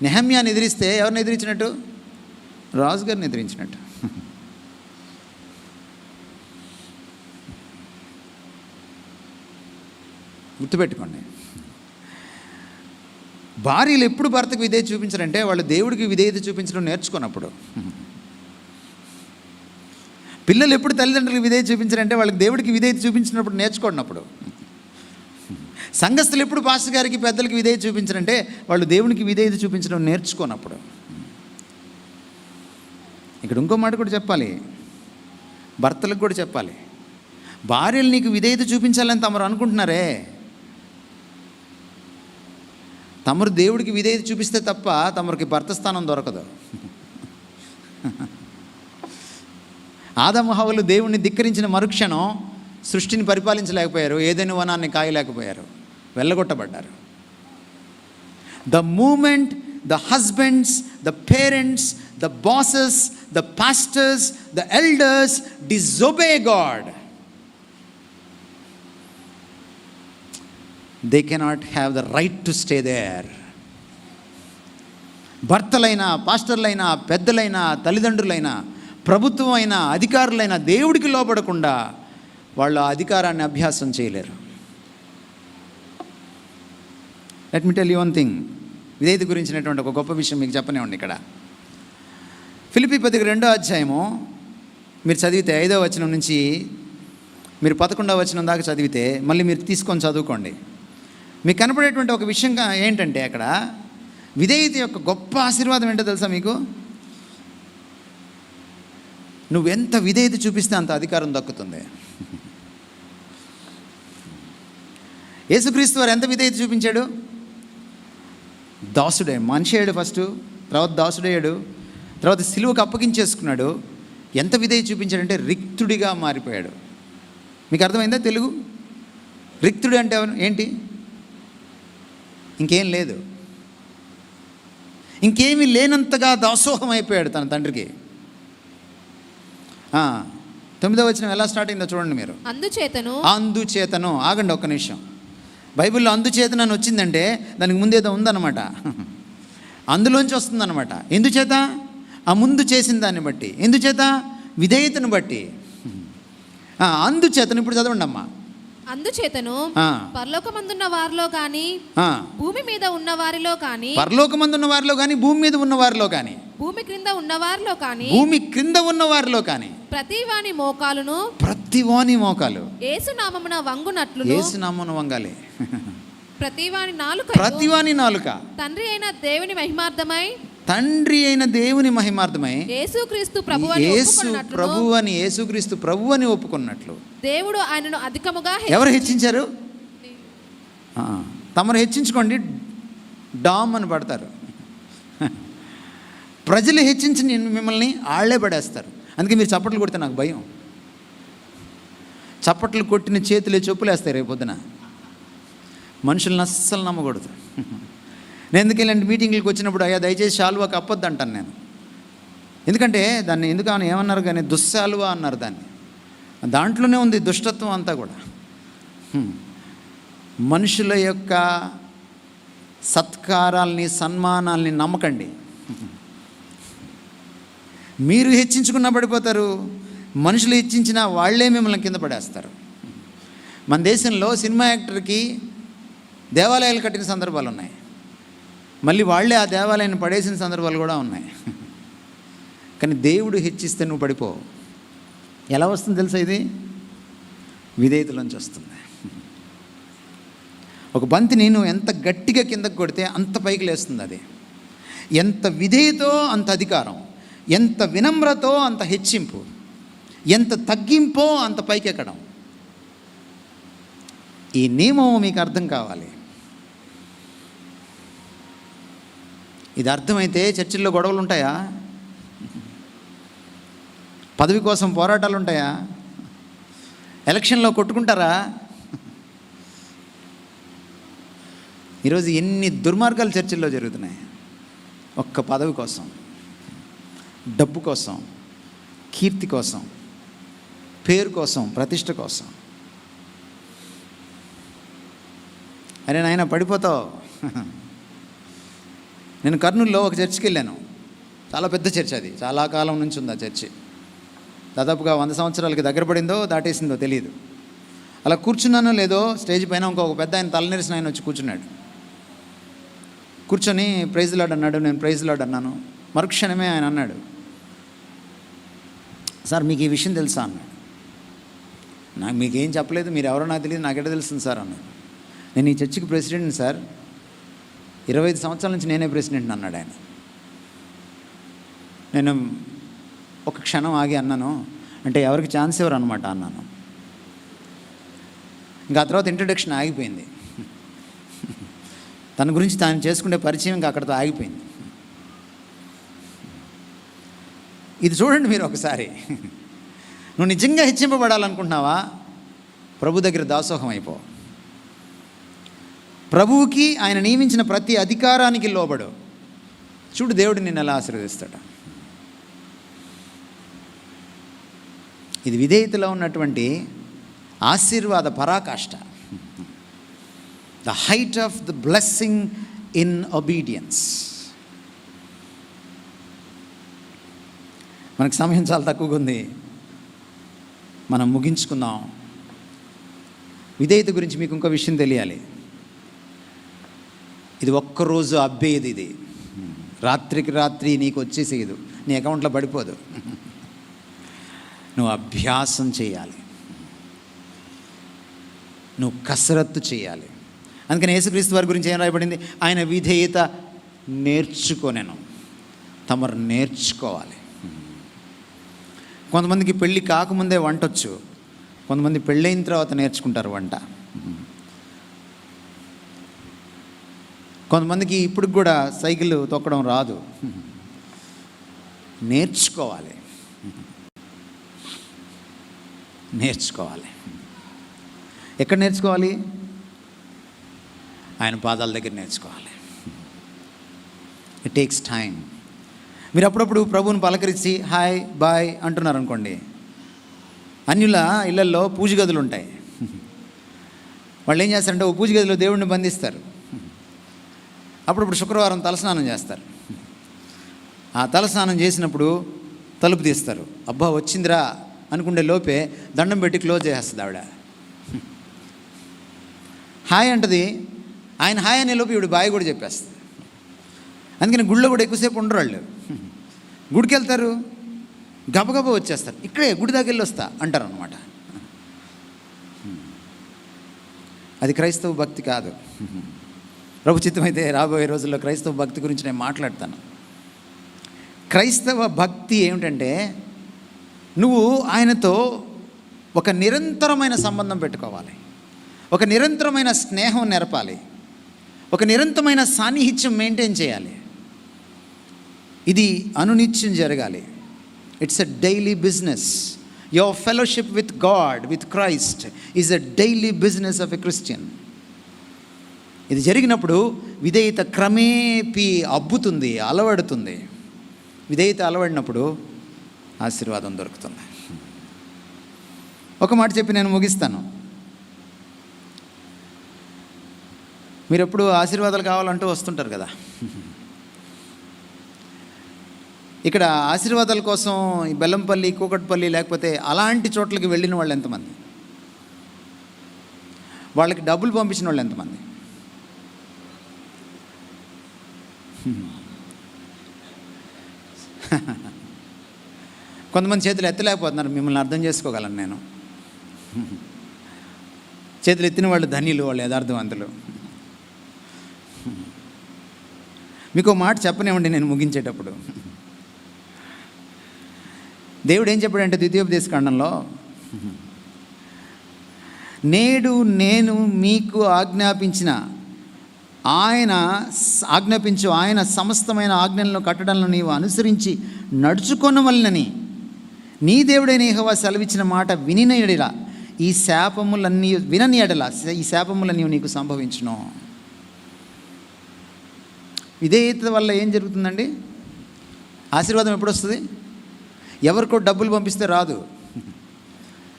నెహమ్యాని ఎదిరిస్తే ఎవరిని ఎదిరించినట్టు? రాజుగారిని ఎదిరించినట్టు. గుర్తుపెట్టుకోండి, భార్యలు ఎప్పుడు భర్తకు విధేయత చూపించారంటే వాళ్ళు దేవుడికి విధేయత చూపించడం నేర్చుకున్నప్పుడు. పిల్లలు ఎప్పుడు తల్లిదండ్రులకు విధేయత చూపించారంటే వాళ్ళకి దేవుడికి విధేయత చూపించినప్పుడు, నేర్చుకున్నప్పుడు. సంఘస్థులు ఎప్పుడు పాస్టర్ గారికి పెద్దలకి విధేయత చూపించారంటే వాళ్ళు దేవునికి విధేయత చూపించడం నేర్చుకున్నప్పుడు. ఇక్కడ ఇంకో మాట కూడా చెప్పాలి, భర్తలకు కూడా చెప్పాలి. భార్యలు నీకు విధేయత చూపించాలని తమరు అనుకుంటున్నారే, తమరు దేవుడికి విధేయత చూపిస్తే తప్ప తమరికి భర్త స్థానం దొరకదు. ఆదాము హవ్వలు దేవుణ్ణి ధిక్కరించిన మరుక్షణం సృష్టిని పరిపాలించలేకపోయారు, ఏదైనా వనాన్ని కాయలేకపోయారు, వెళ్ళగొట్టబడ్డారు. The moment the husbands, the parents, the bosses, the pastors, the elders disobey God, they cannot have the right to stay there. భర్తలైనా, పాస్టర్లైనా, పెద్దలైనా, తల్లిదండ్రులైనా, ప్రభుత్వం అయినా, అధికారులైనా దేవుడికి లోబడకుండా వాళ్ళు ఆ అధికారాన్ని అభ్యాసం చేయలేరు. Let me tell you one thing. విధేయత గురించినటువంటి ఒక గొప్ప విషయం మీకు చెప్పనివ్వండి. ఇక్కడ ఫిలిప్పీ పత్రిక 2వ అధ్యాయము మీరు చదివితే 5వ వచనం నుంచి మీరు 11వ వచనం దాకా చదివితే మళ్ళీ మీరు తీసుకొని చదువుకోండి. మీకు కనపడేటువంటి ఒక విషయం ఏంటంటే అక్కడ విధేయత యొక్క గొప్ప ఆశీర్వాదం ఏంటో తెలుసా మీకు? నువ్వెంత విధేయత చూపిస్తే అంత అధికారం దక్కుతుంది. యేసుక్రీస్తు వారు ఎంత విధేయత చూపించాడు? దాసుడే, మనిషి అయ్యాడు ఫస్ట్, తర్వాత దాసుడయ్యాడు, తర్వాత సిలువకు అప్పగించేసుకున్నాడు. ఎంత విధేయత చూపించాడంటే రిక్తుడిగా మారిపోయాడు. మీకు అర్థమైందా తెలుగు? రిక్తుడు అంటే ఏంటి? ఇంకేం లేదు, ఇంకేమీ లేనంతగా దాసోహం అయిపోయాడు తన తండ్రికి. 9వ వచనం ఎలా స్టార్ట్ అయిందో చూడండి మీరు. అందుచేతను ఆగండి ఒక్క నిమిషం. బైబిల్లో అందుచేతను అని వచ్చిందంటే దానికి ముందేదో ఉందన్నమాట, అందులోంచి వస్తుందన్నమాట. ఎందుచేత? ఆ ముందు చేసిన దాన్ని బట్టి. ఎందుచేత? విధేయతను బట్టి. అందుచేతను ఇప్పుడు చదవండి అమ్మా.
అందుచేతను పరలోకమందున్న వారిలో కానీ భూమి మీద ఉన్న వారిలో కానీ,
పరలోకమందున్న వారిలో కానీ భూమి మీద ఉన్న వారిలో కానీ,
భూమి క్రింద ఉన్న వారిలో కానీ,
భూమి క్రింద ఉన్న వారిలో కానీ
ప్రతివాని మోకాలు యేసునామమున వంగునట్లు,
యేసునామమున వంగాలి.
ప్రతివాని నాలుక తండ్రి అయిన దేవుని మహిమార్థమై యేసుక్రీస్తు
ప్రభు అని ఒప్పుకున్నట్లు
దేవుడు ఆయనను అధికముగా
ఎవరు హెచ్చించారు? తమరు హెచ్చించుకోండి, డామ్ అని పడతారు. ప్రజలు హెచ్చించి మిమ్మల్ని ఆళ్లే పడేస్తారు. అందుకే మీరు చప్పట్లు కొడితే నాకు భయం. చప్పట్లు కొట్టిన చేతులే చెప్పులేస్తాయి రేపు పొద్దున. మనుషులను అస్సలు నమ్మకూడదు. నేను ఎందుకు ఇలాంటి మీటింగ్లకు వచ్చినప్పుడు అయ్యా దయచేసి శాలువాకి అప్పొద్దు అంటాను నేను. ఎందుకంటే దాన్ని ఎందుకు అని ఏమన్నారు కానీ దుశ్శాలువా అన్నారు దాన్ని. దాంట్లోనే ఉంది దుష్టత్వం అంతా కూడా. మనుషుల యొక్క సత్కారాల్ని, సన్మానాల్ని నమ్మకండి. మీరు హెచ్చించుకున్నా పడిపోతారు, మనుషులు హెచ్చించినా వాళ్ళే మిమ్మల్ని కింద పడేస్తారు. మన దేశంలో సినిమా యాక్టర్కి దేవాలయాలు కట్టిన సందర్భాలు ఉన్నాయి, మళ్ళీ వాళ్ళే ఆ దేవాలయాన్ని పడేసిన సందర్భాలు కూడా ఉన్నాయి. కానీ దేవుడు హెచ్చిస్తే నువ్వు పడిపో. ఎలా వస్తుంది తెలుసా? ఇది విధేయతలోంచి వస్తుంది. ఒక బంతిని నువ్వు ఎంత గట్టిగా కిందకు కొడితే అంత పైకి లేస్తుంది. అది ఎంత విధేయతో అంత అధికారం, ఎంత వినమ్రతో అంత హెచ్చింపు, ఎంత తగ్గింపో అంత పైకి ఎక్కడం. ఈ నియమం మీకు అర్థం కావాలి. ఇది అర్థమైతే చర్చిల్లో గొడవలు ఉంటాయా? పదవి కోసం పోరాటాలు ఉంటాయా? ఎలక్షన్లో కొట్టుకుంటారా? ఈరోజు ఎన్ని దుర్మార్గాలు చర్చిల్లో జరుగుతున్నాయి. ఒక్క పదవి కోసం, డబ్బు కోసం, కీర్తి కోసం, పేరు కోసం, ప్రతిష్ట కోసం. అరే నాయన పడిపోతావు. నేను కర్నూలులో ఒక చర్చికి వెళ్ళాను. చాలా పెద్ద చర్చ్, అది చాలా కాలం నుంచి ఉంది ఆ చర్చి. దాదాపుగా 100 సంవత్సరాలకి దగ్గర పడిందో దాటేసిందో తెలియదు. అలా కూర్చున్నానో లేదో స్టేజ్ పైన ఇంకొక పెద్ద ఆయన తలనిరిసిన ఆయన వచ్చి కూర్చున్నాడు. కూర్చొని ప్రైజ్ లార్డ్ అన్నాడు. నేను ప్రైజ్ లార్డ్ అన్నాను. మరుక్షణమే ఆయన అన్నాడు, సార్ మీకు ఈ విషయం తెలుసా అన్నాడు. నాకు మీకేం చెప్పలేదు, మీరు ఎవరో నాకు తెలియదు, నాకెట తెలుస్తుంది సార్ అన్నాడు. నేను ఈ చర్చికి ప్రెసిడెంట్ని సార్, 25 సంవత్సరాల నుంచి నేనే ప్రెసిడెంట్ని అన్నాడు ఆయన. నేను ఒక క్షణం ఆగి అన్నాను, అంటే ఎవరికి ఛాన్స్ ఎవరు అనమాట అన్నాను. ఇంకా ఆ తర్వాత ఇంట్రడక్షన్ ఆగిపోయింది. తన గురించి తాను చేసుకునే పరిచయం ఇంకా అక్కడితో ఆగిపోయింది. ఇది చూడండి మీరు ఒకసారి. నువ్వు నిజంగా హెచ్చింపబడాలనుకుంటున్నావా? ప్రభు దగ్గర దాసోహం అయిపో. ప్రభువుకి ఆయన నియమించిన ప్రతి అధికారానికి లోబడు. చూడు దేవుడు నిన్ను ఎలా ఆశీర్వదిస్తాడు. ఇది విధేయతలో ఉన్నటువంటి ఆశీర్వాద పరాకాష్ట. The height of the blessing in obedience. మనకు సమయం చాలా తక్కువగా ఉంది, మనం ముగించుకుందాం. విధేయత గురించి మీకు ఇంకో విషయం తెలియాలి. ఇది ఒక్కరోజు అబ్బేది. ఇది రాత్రికి రాత్రి నీకు వచ్చేసేయదు, నీ అకౌంట్లో పడిపోదు. నువ్వు అభ్యాసం చేయాలి, నువ్వు కసరత్తు చేయాలి. అందుకని యేసుక్రీస్తు వారి గురించి ఏం రాయబడింది? ఆయన విధేయత నేర్చుకోనేను. తమరు నేర్చుకోవాలి. కొంతమందికి పెళ్ళి కాకముందే వంటొచ్చు, కొంతమంది పెళ్ళైన తర్వాత నేర్చుకుంటారు వంట. కొంతమందికి ఇప్పుడు కూడా సైకిల్ తొక్కడం రాదు. నేర్చుకోవాలి, నేర్చుకోవాలి. ఎక్కడ నేర్చుకోవాలి? ఆయన పాదాల దగ్గర నేర్చుకోవాలి. It takes time. మీరు అప్పుడప్పుడు ప్రభువుని పలకరించి హాయ్ బాయ్ అంటున్నారు అనుకోండి. అన్యుల ఇళ్లల్లో పూజ గదులు ఉంటాయి. వాళ్ళు ఏం చేస్తారంటే ఓ పూజ గదిలో దేవుడిని బంధిస్తారు. అప్పుడప్పుడు శుక్రవారం తలస్నానం చేస్తారు. ఆ తలస్నానం చేసినప్పుడు తలుపు తీస్తారు. అబ్బా వచ్చిందిరా అనుకుంటే లోపే దండం పెట్టి క్లోజ్ చేసేస్తుంది ఆవిడ. హాయ్ అంటది, ఆయన హాయ్ అనే లోపు ఇవిడ బాయ్ కూడా చెప్పేస్తుంది. అందుకని గుడిలో కూడా ఎక్కువసేపు ఉండరు వాళ్ళు. గుడికి వెళ్తారు, గబగబా వచ్చేస్తారు. ఇక్కడే గుడి దగ్గర వెళ్ళి వస్తా అంటారు అనమాట. అది క్రైస్తవ భక్తి కాదు. ప్రభు చిత్తమైతే రాబోయే రోజుల్లో క్రైస్తవ భక్తి గురించి నేను మాట్లాడతాను. క్రైస్తవ భక్తి ఏమిటంటే నువ్వు ఆయనతో ఒక నిరంతరమైన సంబంధం పెట్టుకోవాలి, ఒక నిరంతరమైన స్నేహం నెరపాలి, ఒక నిరంతరమైన సాన్నిహిత్యం మెయింటైన్ చేయాలి. ఇది అనునిత్యం జరగాలి. It's a daily business. Your fellowship with God, with Christ is a daily business of a Christian. ఇది జరిగినప్పుడు విధేయత క్రమేపీ అబ్బుతుంది, అలవడుతుంది. విధేయత అలవడినప్పుడు ఆశీర్వాదం దొరుకుతుంది. ఒక మాట చెప్పి నేను ముగిస్తాను. మీరు ఎప్పుడు ఆశీర్వాదాలు కావాలంటూ వస్తుంటారు కదా. ఇక్కడ ఆశీర్వాదాల కోసం ఈ బెల్లంపల్లి, కూకట్పల్లి లేకపోతే అలాంటి చోట్లకి వెళ్ళిన వాళ్ళు ఎంతమంది? వాళ్ళకి డబ్బులు పంపించిన వాళ్ళు ఎంతమంది? కొంతమంది చేతులు ఎత్తలేకపోతున్నారు. మిమ్మల్ని అర్థం చేసుకోగలను నేను. చేతులు ఎత్తిన వాళ్ళు ధన్యులు, వాళ్ళు యథార్థవంతులు. మీకు మాట చెప్పనివ్వండి నేను ముగించేటప్పుడు. దేవుడు ఏం చెప్పాడంటే ద్వితీయోపదేశకాండంలో, నేడు నేను మీకు ఆజ్ఞాపించు ఆయన సమస్తమైన ఆజ్ఞలను కట్టడంలో నీవు అనుసరించి నడుచుకొనవలనని నీ దేవుడైన యెహోవా సెలవిచ్చిన మాట వినిన యెడల ఈ శాపములన్నీ వినని ఎడల ఈ శాపములన్నీ నీకు సంభవించును. విధేయత వల్ల ఏం జరుగుతుందండి? ఆశీర్వాదం ఎప్పుడు వస్తుంది? ఎవరికో డబ్బులు పంపిస్తే రాదు.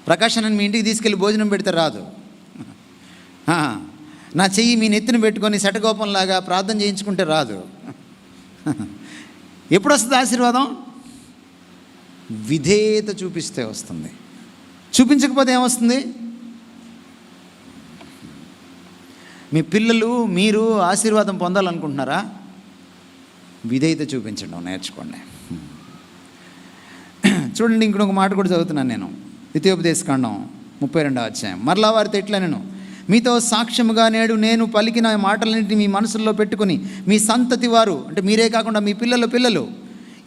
ప్రకాశాన్ని మీ ఇంటికి తీసుకెళ్ళి భోజనం పెడితే రాదు. నా చెయ్యి మీ నెత్తిన పెట్టుకొని శటకోపంలాగా ప్రార్థన చేయించుకుంటే రాదు. ఎప్పుడు వస్తుంది ఆశీర్వాదం? విధేయత చూపిస్తే వస్తుంది. చూపించకపోతే ఏమొస్తుంది? మీ పిల్లలు మీరు ఆశీర్వాదం పొందాలనుకుంటున్నారా? విధేయత చూపించడం నేర్చుకోండి. చూడండి, ఇంకొక మాట కూడా చదువుతున్నాను నేను. ద్వితీయోపదేశకాండం 32వ అధ్యాయం. మరలా వారితో ఇట్లా, మీతో సాక్ష్యముగా నేడు నేను పలికిన మాటలన్నింటినీ మీ మనసుల్లో పెట్టుకుని మీ సంతతి వారు, అంటే మీరే కాకుండా మీ పిల్లలు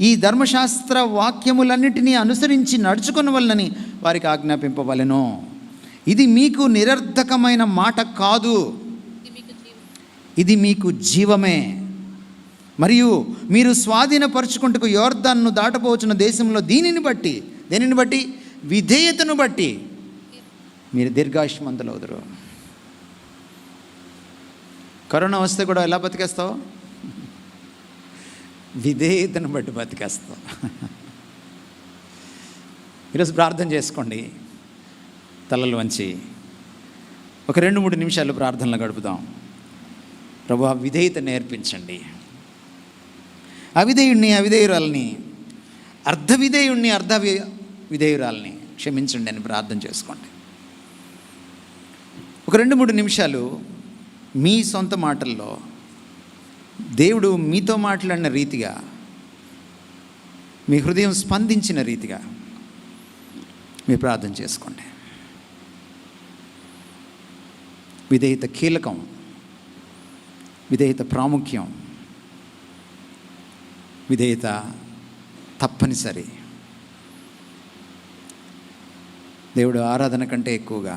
ఈ ధర్మశాస్త్ర వాక్యములన్నిటినీ అనుసరించి నడుచుకున్న వలనని వారికి ఆజ్ఞాపింపవలెను. ఇది మీకు నిరర్థకమైన మాట కాదు, ఇది మీకు జీవమే. మరియు మీరు స్వాధీనపరుచుకుంటూ యోర్దాన్ను దాటపోవచ్చున్న దేశంలో దేనిని బట్టి విధేయతను బట్టి మీరు దీర్ఘాయుష్మంతులు అవుదురు. కరోనా వస్తే కూడా ఎలా బతికేస్తావు? విధేయతను బట్టి బతికేస్తావు. ఈరోజు ప్రార్థన చేసుకోండి, తలలు వంచి ఒక 2-3 నిమిషాలు ప్రార్థనలు గడుపుదాం. ప్రభువా, విధేయత నేర్పించండి. అవిధేయురాలని, విధేయురాలని క్షమించండి అని ప్రార్థన చేసుకోండి. ఒక 2-3 నిమిషాలు మీ సొంత మాటల్లో దేవుడు మీతో మాట్లాడిన రీతిగా, మీ హృదయం స్పందించిన రీతిగా మీరు ప్రార్థన చేసుకోండి. విధేయత కీలకం, విధేయత ప్రాముఖ్యం, విధేయత తప్పనిసరి. దేవుడు ఆరాధన కంటే ఎక్కువగా,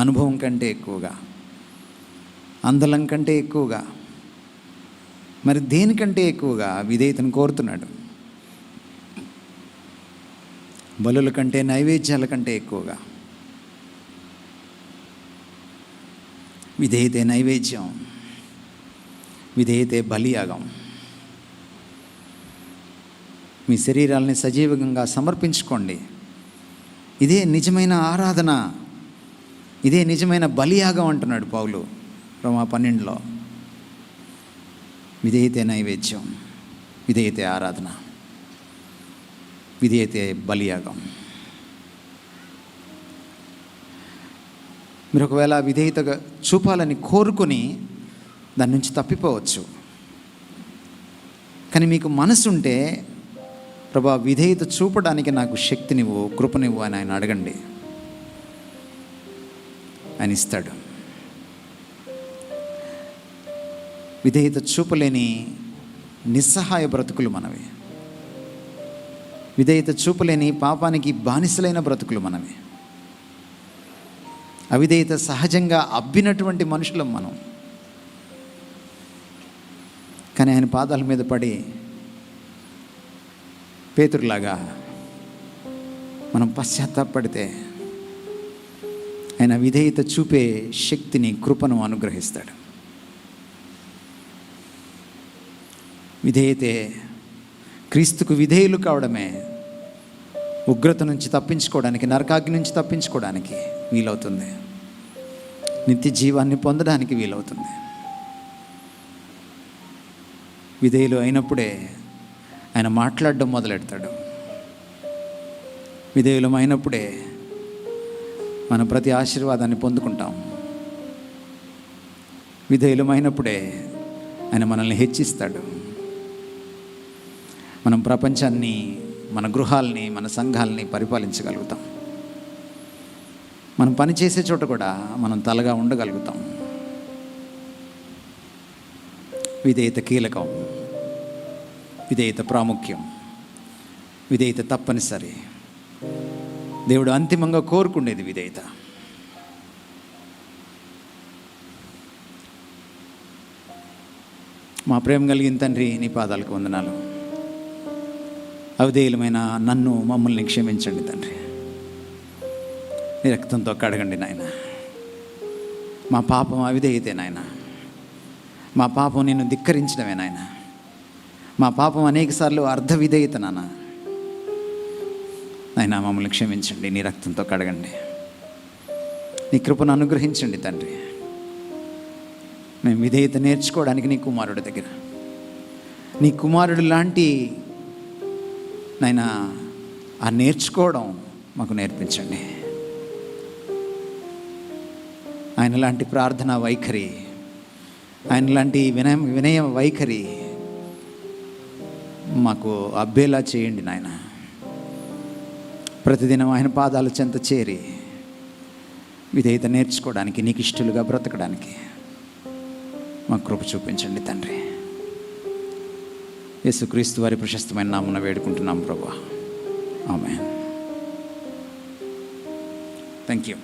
అనుభవం కంటే ఎక్కువగా, అందలం కంటే ఎక్కువగా, మరి దేనికంటే ఎక్కువగా విధేయతను కోరుతున్నాడు. బలుల కంటే, నైవేద్యాల కంటే ఎక్కువగా విధేయతే నైవేద్యం, విధేయతే బలియాగం. మీ శరీరాలని సజీవంగా సమర్పించుకోండి. ఇదే నిజమైన ఆరాధన, ఇదే నిజమైన బలియాగం అంటున్నాడు పౌలు రోమా 12లో. విధేయతే నైవేద్యం, విధేయతే ఆరాధన, విధేయతే బలియాగం. మీరు ఒకవేళ విధేయతగా చూపాలని కోరుకొని దాని నుంచి తప్పిపోవచ్చు. కానీ మీకు మనసుంటే, ప్రభా విధేయత చూపడానికి నాకు శక్తినివ్వు, కృపనివ్వు అని ఆయన అడగండి, ఆయన ఇస్తాడు. విధేయత చూపలేని నిస్సహాయ బ్రతుకులు మనవి. విధేయత చూపలేని పాపానికి బానిసలైన బ్రతుకులు మనవి. అవిధేయత సహజంగా అబ్బినటువంటి మనుషులం మనం. కానీ ఆయన పాదాల మీద పడి పేతురులాగా మనం పశ్చాత్తాపడితే ఆయన విధేయత చూపే శక్తిని, కృపను అనుగ్రహిస్తాడు. విధేయతే, క్రీస్తుకు విధేయులు కావడమే ఉగ్రత నుంచి తప్పించుకోవడానికి, నరకాగ్ని నుంచి తప్పించుకోవడానికి వీలవుతుంది, నిత్య జీవాన్ని పొందడానికి వీలవుతుంది. విధేయులు అయినప్పుడే ఆయన మాట్లాడడం మొదలెడతాడు. విధేయులం అయినప్పుడే మనం ప్రతి ఆశీర్వాదాన్ని పొందుకుంటాం. విధేయులమైనప్పుడే ఆయన మనల్ని హెచ్చిస్తాడు. మనం ప్రపంచాన్ని, మన గృహాల్ని, మన సంఘాలని పరిపాలించగలుగుతాం. మనం పనిచేసే చోట కూడా మనం తలగా ఉండగలుగుతాం. విధేయత కీలకం, విధేయత ప్రాముఖ్యం, విధేయత తప్పనిసరి. దేవుడు అంతిమంగా కోరుకునేది విధేయత. మా ప్రేమ కలిగిన తండ్రి, నీ పాదాలకు వందనాలు. అవిధేయులమైన నన్ను, మమ్మల్ని క్షమించండి తండ్రి. నీ రక్తంతో కడగండి నాయన. మా పాపం అవిధేయతే నాయన. మా పాపం నిన్ను ధిక్కరించడమే నాయన. మా పాపం అనేకసార్లు అర్ధ విధేయత నాన్న. నాయన మమ్మల్ని క్షమించండి, నీ రక్తంతో కడగండి. నీ కృపను అనుగ్రహించండి తండ్రి. మేము విధేయత నేర్చుకోవడానికి నీ కుమారుడి దగ్గర, నీ కుమారుడు లాంటి నాయన ఆ నేర్చుకోవడం మాకు నేర్పించండి. ఆయన లాంటి ప్రార్థనా వైఖరి, ఆయన లాంటి వినయ వైఖరి మాకు అబ్బేలా చేయండి నాయన. ప్రతిదినం ఆయన పాదాల చెంత చేరి విధేయత నేర్చుకోవడానికి, నీకు ఇష్టలుగా బ్రతకడానికి మాకు కృప చూపించండి తండ్రి. యేసుక్రీస్తు వారి ప్రశస్తమైన నామమున వేడుకుంటున్నాం ప్రభువా. ఆమేన్. Thank you.